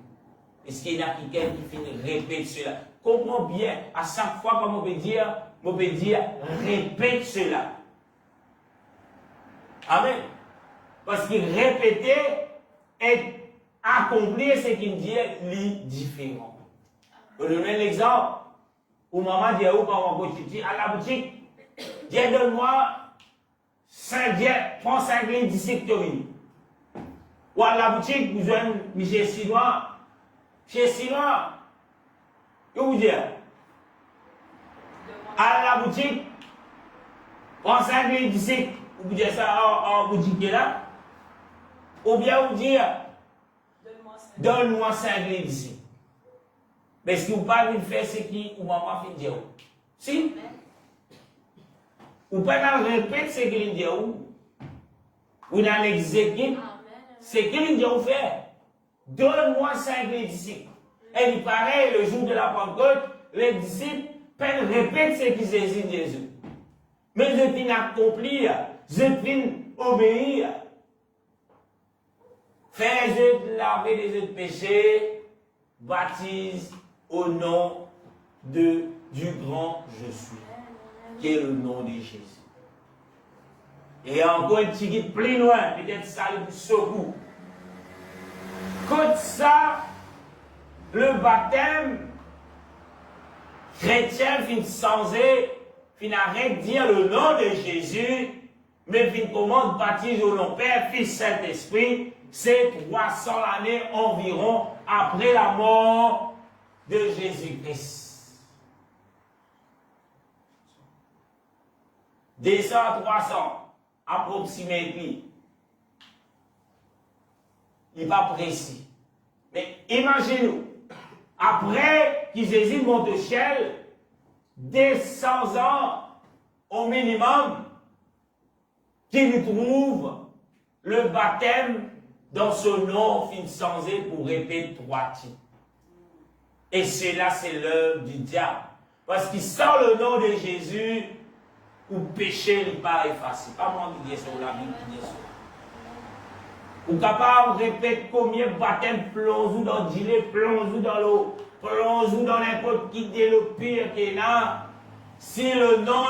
Est-ce qu'il y a quelqu'un qui finit répète cela? Comprends bien, à chaque fois qu'on peut dire, répète cela. Amen. Parce qu'il répétait et accomplir ce qu'il dit est différent. Je vous donne un exemple. Où maman dit, où quand on va à la boutique, dis donne-moi 5 diètes, prends 5 lignes d'ici que tu vis. Ou à la boutique, vous avez Michel Sinois. Chez Sinois, que vous dire? À la boutique, prends 5 lignes d'ici, vous dites ça en boutique là. Ou bien vous dire, donne-moi 5 lignes d'ici. Mais est-ce que vous parlez de faire ce qui ou maman fait dire? Si? Ou pas dans répète ce qu'il dit ou dans l'exécute ce qu'il dit faire. Donne-moi 5 disciples. Et il paraît, le jour de la Pentecôte, les disciples répètent ce qu'ils Jésus Jésus. Mais je viens accomplir, je viens obéir. Faire je laver les autres péchés, baptise au nom du grand je suis, qui est le nom de Jésus. Et encore un petit guide plus loin, peut-être ça le secoue. Comme ça, le baptême chrétien finit changer, finit arrêter de dire le nom de Jésus, mais finit commande baptise au nom Père, Fils, Saint-Esprit, c'est 300 années environ après la mort de Jésus-Christ. 200 à 300, approximativement. Il n'est pas précis. Mais imaginez-nous, après que Jésus monte au ciel, 200 ans au minimum, qu'il trouve le baptême dans son nom fin changé pour répéter 3 titres. Et cela, c'est l'œuvre du diable. Parce qu'il sort le nom de Jésus, ou péché n'est pas effacé. Pas moi qui dis ça, la Bible qui dit ça. Ou capable de répéter combien de baptêmes, plonge-vous dans le gilet, plonge-vous dans l'eau, plonge-vous dans n'importe qui dès le pire qu'il y a. Si le nom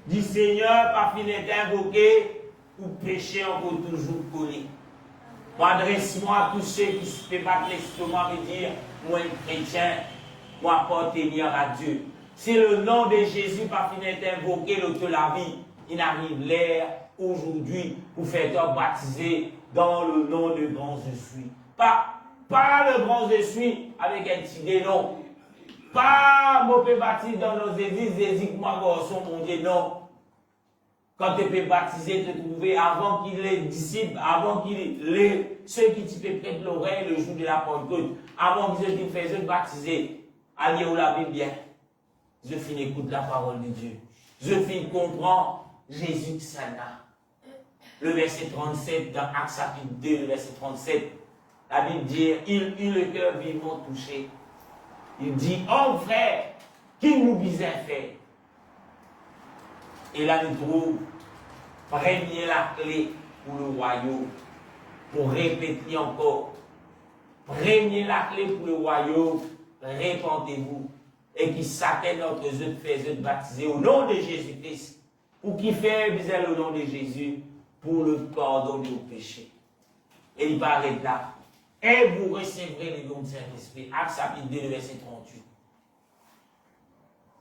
du Seigneur pas fini d'être invoqué, ou péché encore toujours collé. M'adresse-moi à tous ceux qui se fait battre l'estomac et dire, moi chrétien, moi appartenir à Dieu. Si le nom de Jésus pas fini d'être invoqué toute la vie, il arrive l'air aujourd'hui pour faire te baptiser dans le nom de grand je suis. Pas le grand je suis avec un petit dé, non. Pas moi peux baptiser dans nos églises, moi garçon, mon Dieu, non. Quand tu peux baptiser, te trouver avant qu'il les disciples, avant qu'il les ceux qui te prêtent l'oreille le jour de la Pentecôte, avant qu'ils te faisaient baptiser, allez où la Bible bien. Je finis écoute la parole de Dieu. Je finis comprendre Jésus Sana. Le verset 37 dans Actes chapitre 2, le verset 37, la Bible dit, il eut le cœur vivement touché. Il dit, oh frère, qui nous disait faire? Et là, nous trouvons, prenez la clé pour le royaume. Pour répéter encore, prenez la clé pour le royaume, répentez-vous. Et qui s'attend notre œuvre, fait baptiser au nom de Jésus-Christ. Pour qui fait bizarre au nom de Jésus, pour le pardon de vos péchés. Et il paraît là. Et vous recevrez les dons du Saint-Esprit. Actes chapitre 2, verset 38.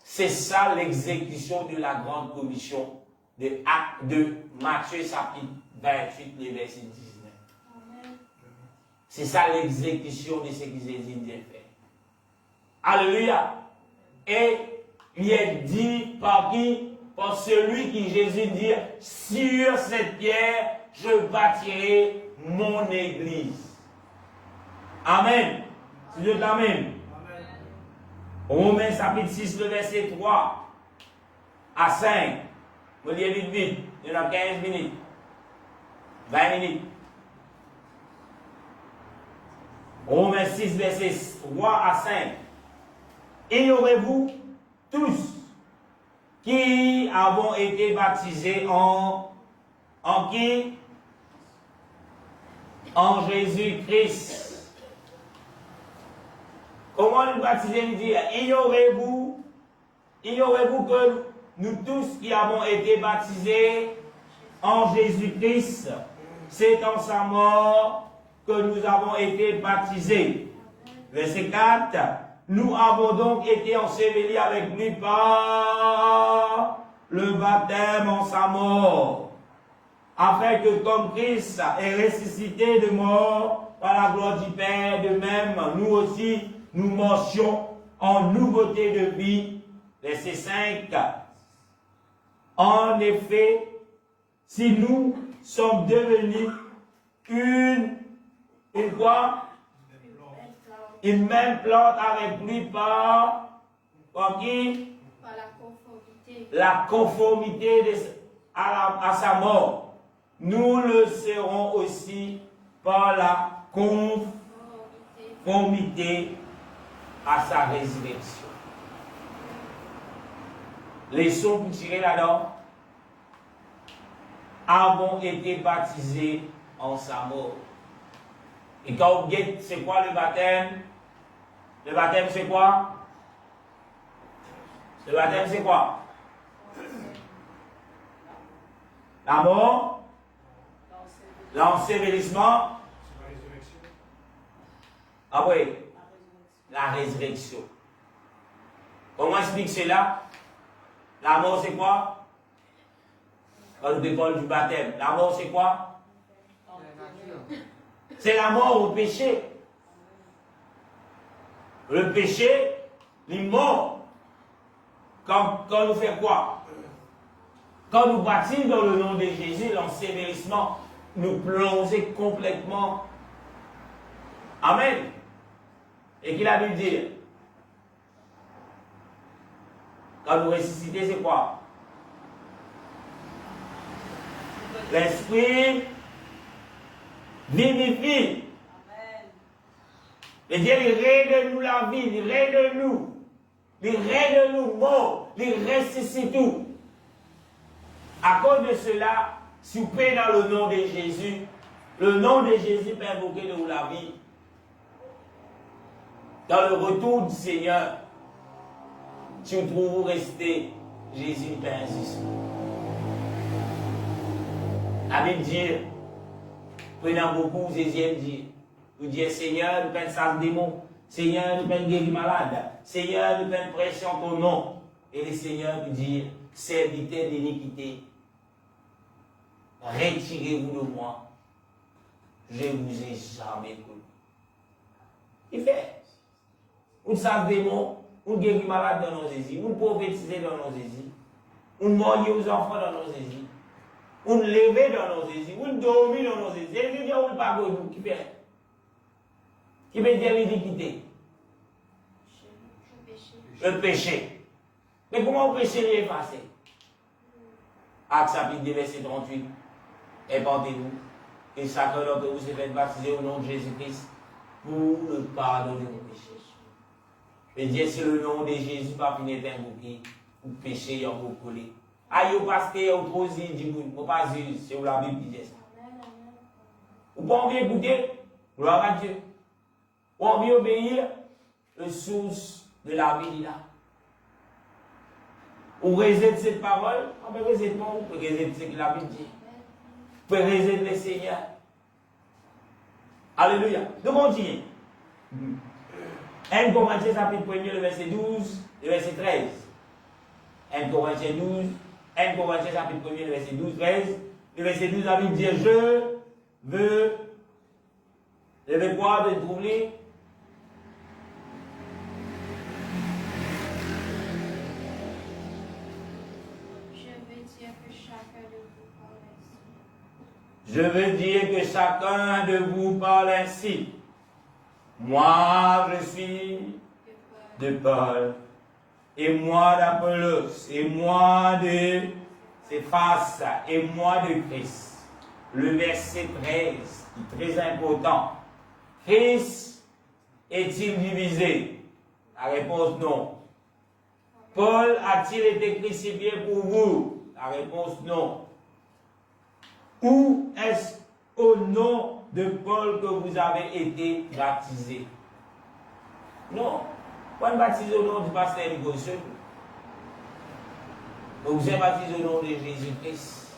C'est ça l'exécution de la grande commission de Matthieu chapitre 28, le verset 19. C'est ça l'exécution de ce que Jésus a fait. Alléluia. Et il est dit par qui? Par celui qui Jésus dit, sur cette pierre, je bâtirai mon église. Amen. C'est Dieu t'amène. Romains chapitre 6, le verset 3 à 5. Vous lisez vite, vite. Il y en a 15 minutes. 20 minutes. Romains 6, verset 3 à 5. Ignorez-vous tous qui avons été baptisés en qui? En Jésus-Christ. Comment nous baptiser, nous dire, ignorez-vous que nous tous qui avons été baptisés en Jésus-Christ, c'est en sa mort que nous avons été baptisés. Verset 4. Nous avons donc été ensevelis avec lui par le baptême en sa mort, afin que comme Christ est ressuscité de mort par la gloire du Père, de même, nous aussi, nous marchions en nouveauté de vie. Verset 5. En effet, si nous sommes devenus une quoi? Une même plante avec lui par qui? Par la conformité. La conformité à sa mort. Nous le serons aussi par la conformité à sa résurrection. Les sons pour tirer là-dedans avons été baptisés en sa mort. Et quand vous dites, c'est quoi le baptême? Le baptême, c'est quoi? Le baptême, c'est quoi? La mort, l'ensevelissement, ah oui, la résurrection. Comment explique cela? La mort, c'est quoi? Quand nous parlons du baptême, la mort, c'est quoi? C'est la mort au péché. Le péché, il est mort. Quand nous faisons quoi? Quand nous baptisons dans le nom de Jésus, l'ensevelissement nous plonge complètement. Amen. Et qu'il a dû dire, quand nous ressuscitons, c'est quoi? L'esprit vivifie. Et Dieu, il règne de nous la vie, il règne de nous. Il règne de nous mort, il ressuscite tout. À cause de cela, si vous payez dans le nom de Jésus, le nom de Jésus peut invoquer de vous la vie. Dans le retour du Seigneur, si vous trouvez rester, Jésus peut insister. La Bible dit, prenant beaucoup, Jésus dit, vous dites, Seigneur, nous prenons ça démon. Seigneur, nous prenons guérir malade. Seigneur, nous prenons pression ton nom. Et le Seigneur vous dit, serviteur d'iniquité, retirez-vous de moi. Je ne vous ai jamais connu. Il fait. Vous savez démon, vous guérir malade dans nos ésis, vous prophétisez dans nos ésis, vous moriez aux enfants dans nos ésis, vous levez dans nos ésis, vous dormez dans nos ésis. Et vous dites, vous ne pas vous qui fait. Qui veut dire l'iniquité? Le péché. Mais comment le péché est effacé? Acte chapitre 2, verset 38. Répentez-vous, et chacun d'entre vous s'est fait baptiser au nom de Jésus-Christ pour le pardon de vos péchés. Et Dieu, c'est le nom de Jésus, pas finir d'invoquer, ou péché, en vous coller. Aïe, au pasteur, au posé, dis-moi, au pas c'est où la Bible dit ça. Vous pouvez envie écouter, gloire à Dieu. Ou envie obéir, le source de la vie là. Ou réserve cette parole, on peut réserver non, on peut réserver ce que la Bible dit. On peut réserver le Seigneur. Alléluia. Donc on dit, 1 Corinthiens chapitre 1, le verset 12, le verset 13. 1 Corinthiens 12, 1 Corinthiens chapitre 1, le verset 12, 13. Le verset 12, la Bible dit, je veux quoi de troubler? Je veux dire que chacun de vous parle ainsi. Moi, je suis de Paul, et moi d'Apollos, et moi de Céphas, et moi de Christ. Le verset 13, qui est très important. Christ est-il divisé? La réponse non. Paul a-t-il été crucifié pour vous? La réponse non. Ou est-ce au nom de Paul que vous avez été baptisé? Non. Quand on baptise au nom du pasteur Nico seul, vous êtes baptisé au nom de Jésus-Christ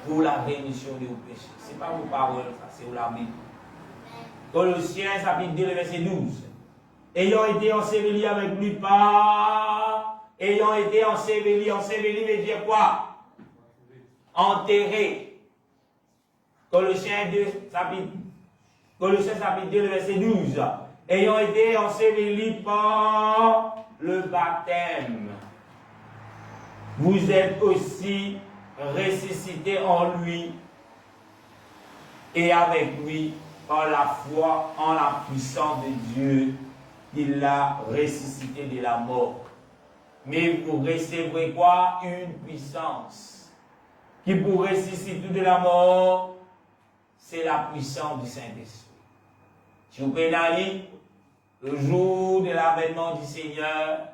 pour la rémission de vos péchés. Ce n'est pas vos paroles, ça, c'est la Bible. Colossiens, chapitre 2, verset 12. Ayant été ensevelis avec lui par... Ayant été ensevelis veut dire quoi? Enterré. Colossiens 2, chapitre 2, verset 12. Ayant été ensevelis par le baptême, vous êtes aussi ressuscités en lui et avec lui par la foi en la puissance de Dieu qui l'a ressuscité de la mort. Mais vous recevrez quoi? Une puissance qui pour ressusciter de la mort, c'est la puissance du Saint-Esprit. Si vous pénalisez le jour de l'avènement du Seigneur,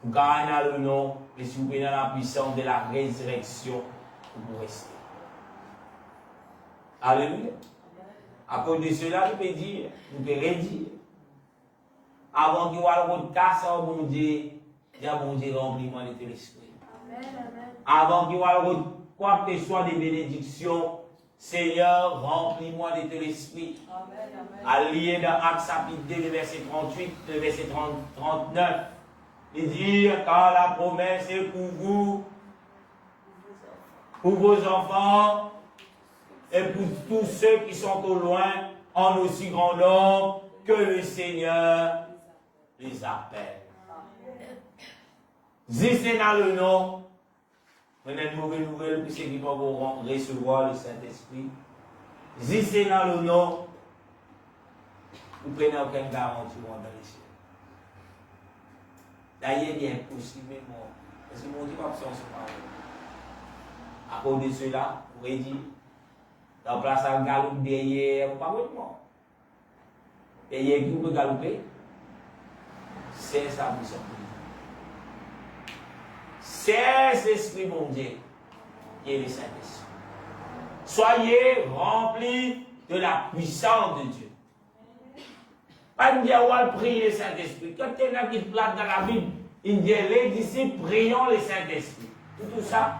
vous gagnez le nom, mais si vous pénalisez la puissance de la résurrection, vous restez. Alléluia. À cause de cela, nous pouvons dire, nous pouvons redire. Avant qu'il y ait le casse au bon Dieu, il y a bon Dieu rempli-moi de l'esprit. Avant qu'il y ait quoi que ce soit des bénédictions, Seigneur, remplis-moi de ton esprit. Allié dans Actes chapitre 2, le verset 38, le verset 39. Il dit, car la promesse est pour vous, pour vos enfants, et pour tous ceux qui sont au loin, en aussi grand nombre que le Seigneur les appelle. Si c'est dans le nom, On a une mauvaise nouvelle pour ceux qui vont recevoir le Saint-Esprit. Si c'est dans le nom, vous ne prenez aucune garantie dans les cieux. D'ailleurs, il est impossible, parce que mon Dieu va absorber ce parole. À cause de cela, vous pouvez dire, dans la place à galoper derrière, pas vraiment. Derrière qui vous pouvez galoper, c'est ça vous sommes. C'est l'Esprit, mon Dieu, qui est le Saint-Esprit. Soyez remplis de la puissance de Dieu. Pas de dire, on va prier le Saint-Esprit. Quand il y en a qui plate dans la Bible, il dit, les disciples, prions le Saint-Esprit. Tout ça.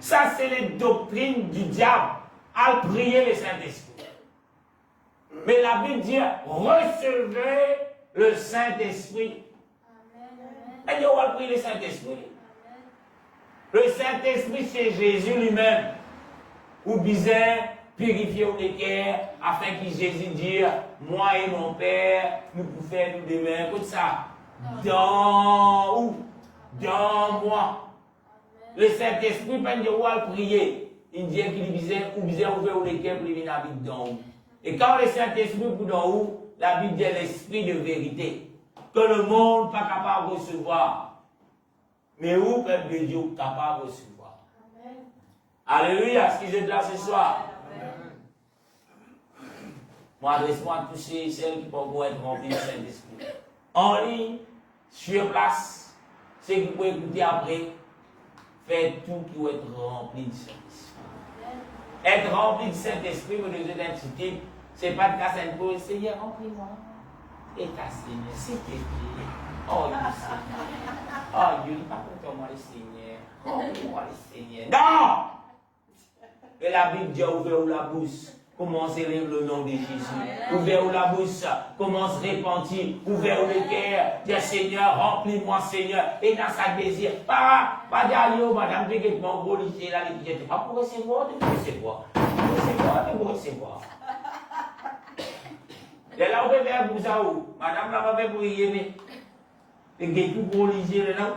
Ça, c'est les doctrines du diable, à prier le Saint-Esprit. Mais la Bible dit, recevez le Saint-Esprit. Elle dit, on va prier le Saint-Esprit. Le Saint-Esprit, c'est Jésus lui-même. Ou bizarre, purifier les cœurs, afin que Jésus dise, moi et mon Père, nous pouvons faire nous demain. Écoute ça. Dans où? Dans moi. Le Saint-Esprit, pas dire, on va prier. Il dit qu'il bizarre, ou bizarre, ouvert les cœurs pour les venir habiter dans où. Et quand le Saint-Esprit pour dans où, la Bible dit l'esprit de vérité. Que le monde n'est pas capable de recevoir. Mais où, peuple de Dieu, est capable de recevoir. Amen. Alléluia, ce qui est là ce soir. Moi, adresse-moi à tous celles qui peuvent être remplies du Saint-Esprit. En ligne, sur place, ceux qui peuvent écouter après, faites tout qui va être rempli du Saint-Esprit. Être rempli du Saint-Esprit, vous devez être type, ce n'est pas de casser une pause, Seigneur, remplis-moi. Et ta Seigneur, s'il te plaît. Oh, le Seigneur. Oh, Dieu, il n'est pas content, moi, le Seigneur. Oh, moi, le Seigneur. Non! Et la Bible dit, ouvert la bouche. Commence à lire le nom de Jésus. Ouvert la bouche. Commence à repentir. Ouvert le cœur. Dis, Seigneur, remplis-moi, Seigneur. Et dans sa désir. Pas d'ailleurs, madame, tu es mon gros lycée là, les pieds. Pas pour recevoir, tu peux recevoir. Tu peux recevoir. Et là, on peut faire pour ça où? Madame n'a pas fait pour y aimer. Et qui est tout pour liser là.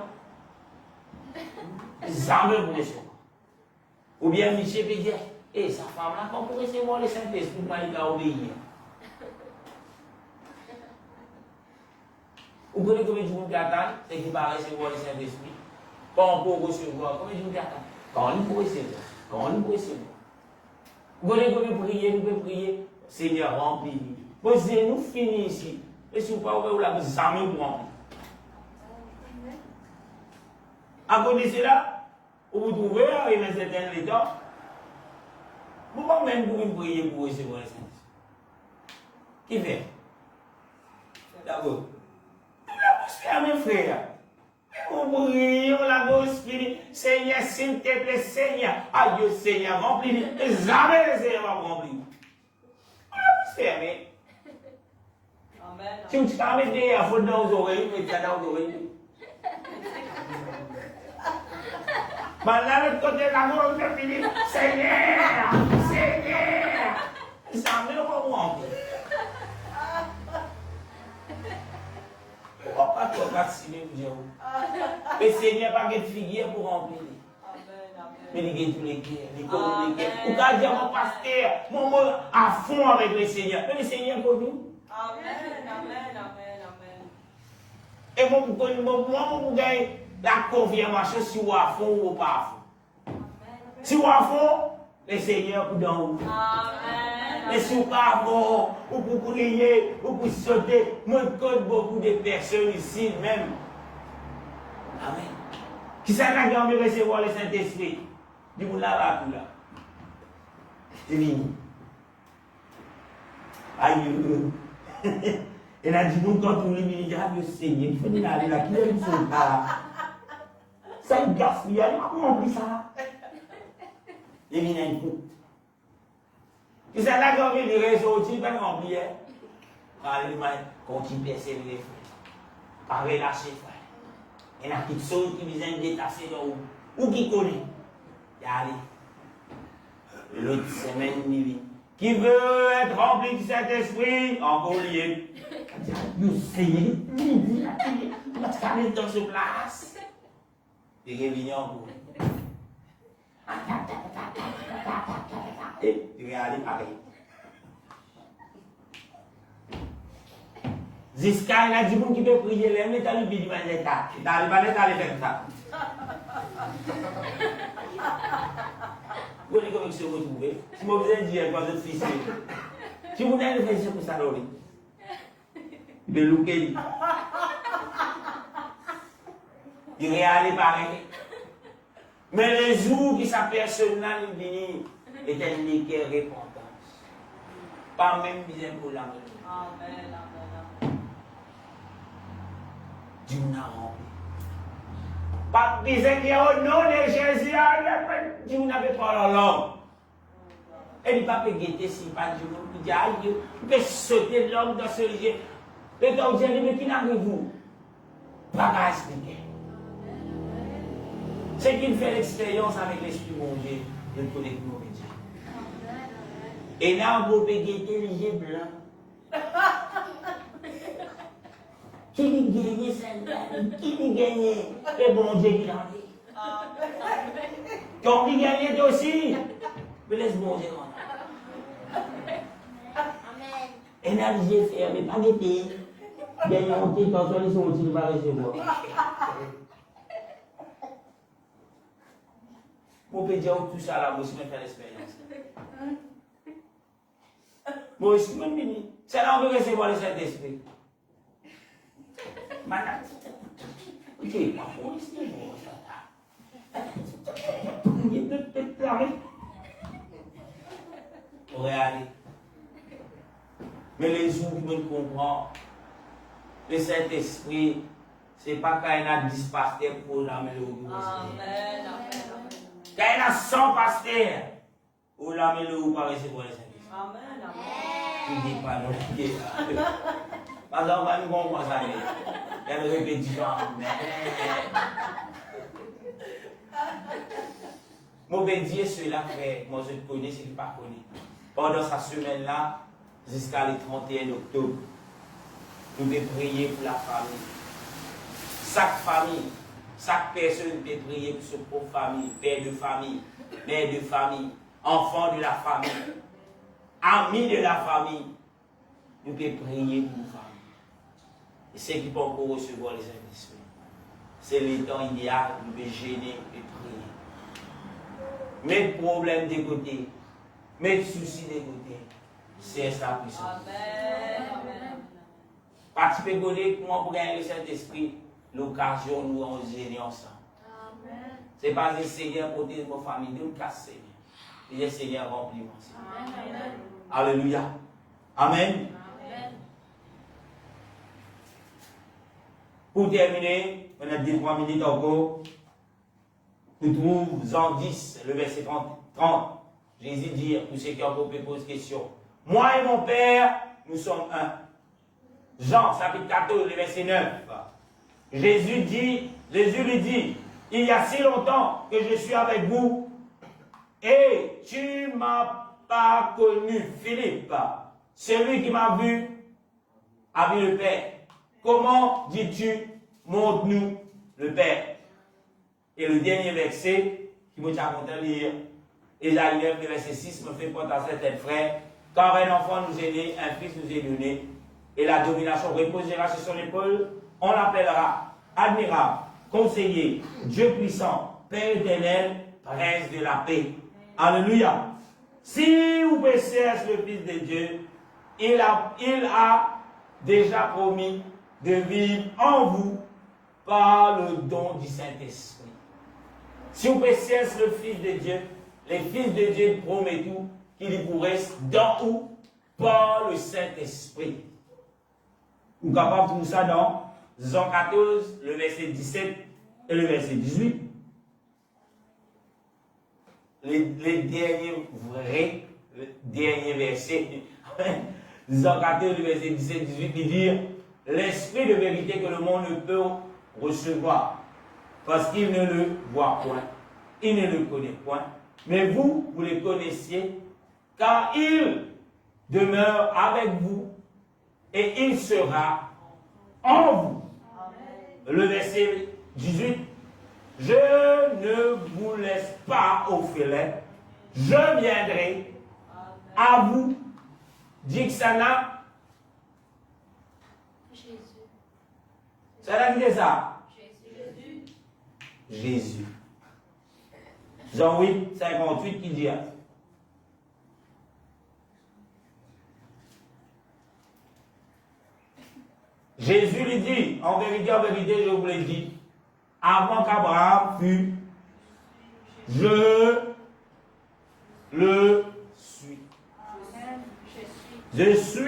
Jamais pour recevoir. Ou bien Michel peut dire, et sa femme là, quand pour recevoir le Saint-Esprit, il a obéi. Vous connaissez combien de gens qui attendent, c'est qui va recevoir le Saint-Esprit. Quand on peut recevoir, combien de gens qui attendent? Quand on peut recevoir. Quand on peut recevoir. Vous connaissez combien de prier, nous pouvons prier, Seigneur, remplis-nous. Posez-nous fini ici. Et si vous ne pouvez pas, vous l'avez jamais rempli. À cause de cela, vous trouvez, il y a un certain état, vous ne pouvez pas même pour prier pour recevoir le Saint-Esprit. Qui fait? D'abord, tout la bouche fermée, frère. Vous priez, on la bouche finie. Seigneur, s'il te plaît, Seigneur. Adieu, Seigneur, remplis-nous. Et jamais le Seigneur va remplir. On la bouche fermée. Si vous t'as mis derrière, il faut dans les oreilles, mais tu as dans les oreilles. Maintenant, l'autre côté de la gorge, je finis. Seigneur, Seigneur. Ça me va remplir. Pourquoi pas toi vacciner pour dire? Le Seigneur n'a pas de figure pour remplir. Mais il y a tous les cœurs, les communiqués. Vous pouvez dire mon pasteur, mon mot à fond avec le Seigneur. Mais le Seigneur pour nous. Amen, amen, amen, amen. Et moi, vous gagnez la confirmation si vous êtes à fond ou pas à fond. Si vous êtes à fond, le Seigneur vous donne. Amen. Mais si vous n'êtes pas à fond, vous pouvez crier, vous pouvez sauter. Moi, je connais beaucoup de personnes ici même. Amen. Qui s'est là qui a envie de recevoir le Saint-Esprit? Du coup, là, tout là. C'est fini. Aïe. Et là, dit nous, quand on lui dit, ah, le Seigneur, il faut aller là, qui est le Seigneur? Ça, il gaspille, il m'a compris ça. Il vient une coupe. Et c'est là qu'on veut les ressortir, pas remplir. Allez, continue à persévérer, frère. Pas relâcher, frère. Il y a quelque chose qui vient détasser dans vous. Ou qui connaît. Et allez. L'autre semaine, il vient. Qui veut être rempli du Saint-Esprit, encore lié. Vous essayez, vous êtes dans ce place. des réunions pour. Et tu vas aller pareil. Jusqu'à il a dit qu'on qui peut prier, les mais t'as le bidi manetta. T'as le manetta aller faire ça. Vous voyez comment se retrouver. Si vous avez dit quand vous êtes fils, si vous avez fait ça pour ça, de louper. Il est allé pareil. Mais les jours qui sa personne-là nous vient, est un équerre repentance. Pas même bien pour la main. Amen. Dieu n'a rempli. Pas besoin de au nom de Jésus, Dieu n'avait pas la langue. Et il ne peut pas guetter si pas Dieu. Il dit, aïe, il peut sauter l'homme dans ce lieu. Et donc, Dieu dit, mais qui n'arrive-vous? Pas à expliquer. C'est qu'il fait l'expérience avec l'Esprit mon Dieu, il connaît que nous Dieu. Et là, on peut guetter les yeux blancs. Qui lui gagne ça? Qui lui gagne? Le bon Dieu qui l'a dit. Quand il gagne aussi, mais laisse bon Dieu. Et là, j'ai fait, mais pas guetter. Gagne un petit quand on est sorti, il va recevoir. Mon peut dire tout ça là, moi aussi, je fais l'expérience. Moi aussi, je me dis, c'est là où on peut recevoir le Saint-Esprit. Madame, écoutez, pas pour ici, on va aller. Mais les jours qui me comprennent, le Saint-Esprit, ce n'est pas quand il y a 10 pasteurs pour l'amener au groupe. Amen. Quand il y a 100 pasteurs, pour l'amener au groupe, pour recevoir le Saint-Esprit. Amen. Tu dis pas non. Parce qu'on va nous comprendre ça. Il y a une répétition. Moi, je dis cela, frère. Moi, je connais ce qui ne pas connu. Pendant cette semaine-là, jusqu'à le 31 octobre, nous devons prier pour la famille. Chaque personne peut prier pour sa propre famille, père de famille, mère de famille, enfant de la famille, ami de la famille. Nous devons prier pour la famille. Et ceux qui peuvent encore recevoir les Saint-Esprit, c'est le temps idéal de gêner et prier. Mettre problème de côté, mettre soucis de côté, c'est sa puissance. Amen. Participer comment pour gagner le Saint-Esprit, l'occasion nous en gêner ensemble. Ce n'est pas le Seigneur pour dire vos familles, nous casse Seigneur. Et le Seigneur remplit moi. Alléluia. Amen. Pour terminer, on a dit 3 minutes encore. Nous trouvons Jean 10, le verset 30. Jésus dit, pour ceux qui ont encore posé question, moi et mon Père, nous sommes un. Jean, chapitre 14, le verset 9. Jésus lui dit, il y a si longtemps que je suis avec vous, et tu ne m'as pas connu, Philippe. Celui qui m'a vu a vu le Père. Comment dis-tu, montre-nous le Père? Et le dernier verset, qui m'a raconté à lire, Ésaïe 9, le verset 6, me fait porter à certains frères, car un enfant nous est né, un fils nous est donné, et la domination reposera sur son épaule, on l'appellera admirable, conseiller, Dieu puissant, Père éternel, prince de la paix. Alléluia. Si vous connaissez le Fils de Dieu, il a déjà promis de vivre en vous par le don du Saint-Esprit. Si vous connaissez le Fils de Dieu, le Fils de Dieu promet tout qu'il pourrait dans vous par le Saint-Esprit. Vous êtes capable de trouver ça dans Jean 14, le verset 17 et le verset 18. Les derniers versets. Jean 14, le verset 17 18, il dit l'esprit de vérité que le monde ne peut recevoir, parce qu'il ne le voit point, il ne le connaît point. Mais vous le connaissiez, car il demeure avec vous et il sera en vous. Le verset 18, je ne vous laisse pas au filet, je viendrai à vous. Dixana, Jésus. ça l'a dit ça? Jésus. Jésus. Jean 8, 58 qui dit. Jésus lui dit, en vérité, je vous l'ai dit, avant qu'Abraham fût, je le suis. Je suis. Je suis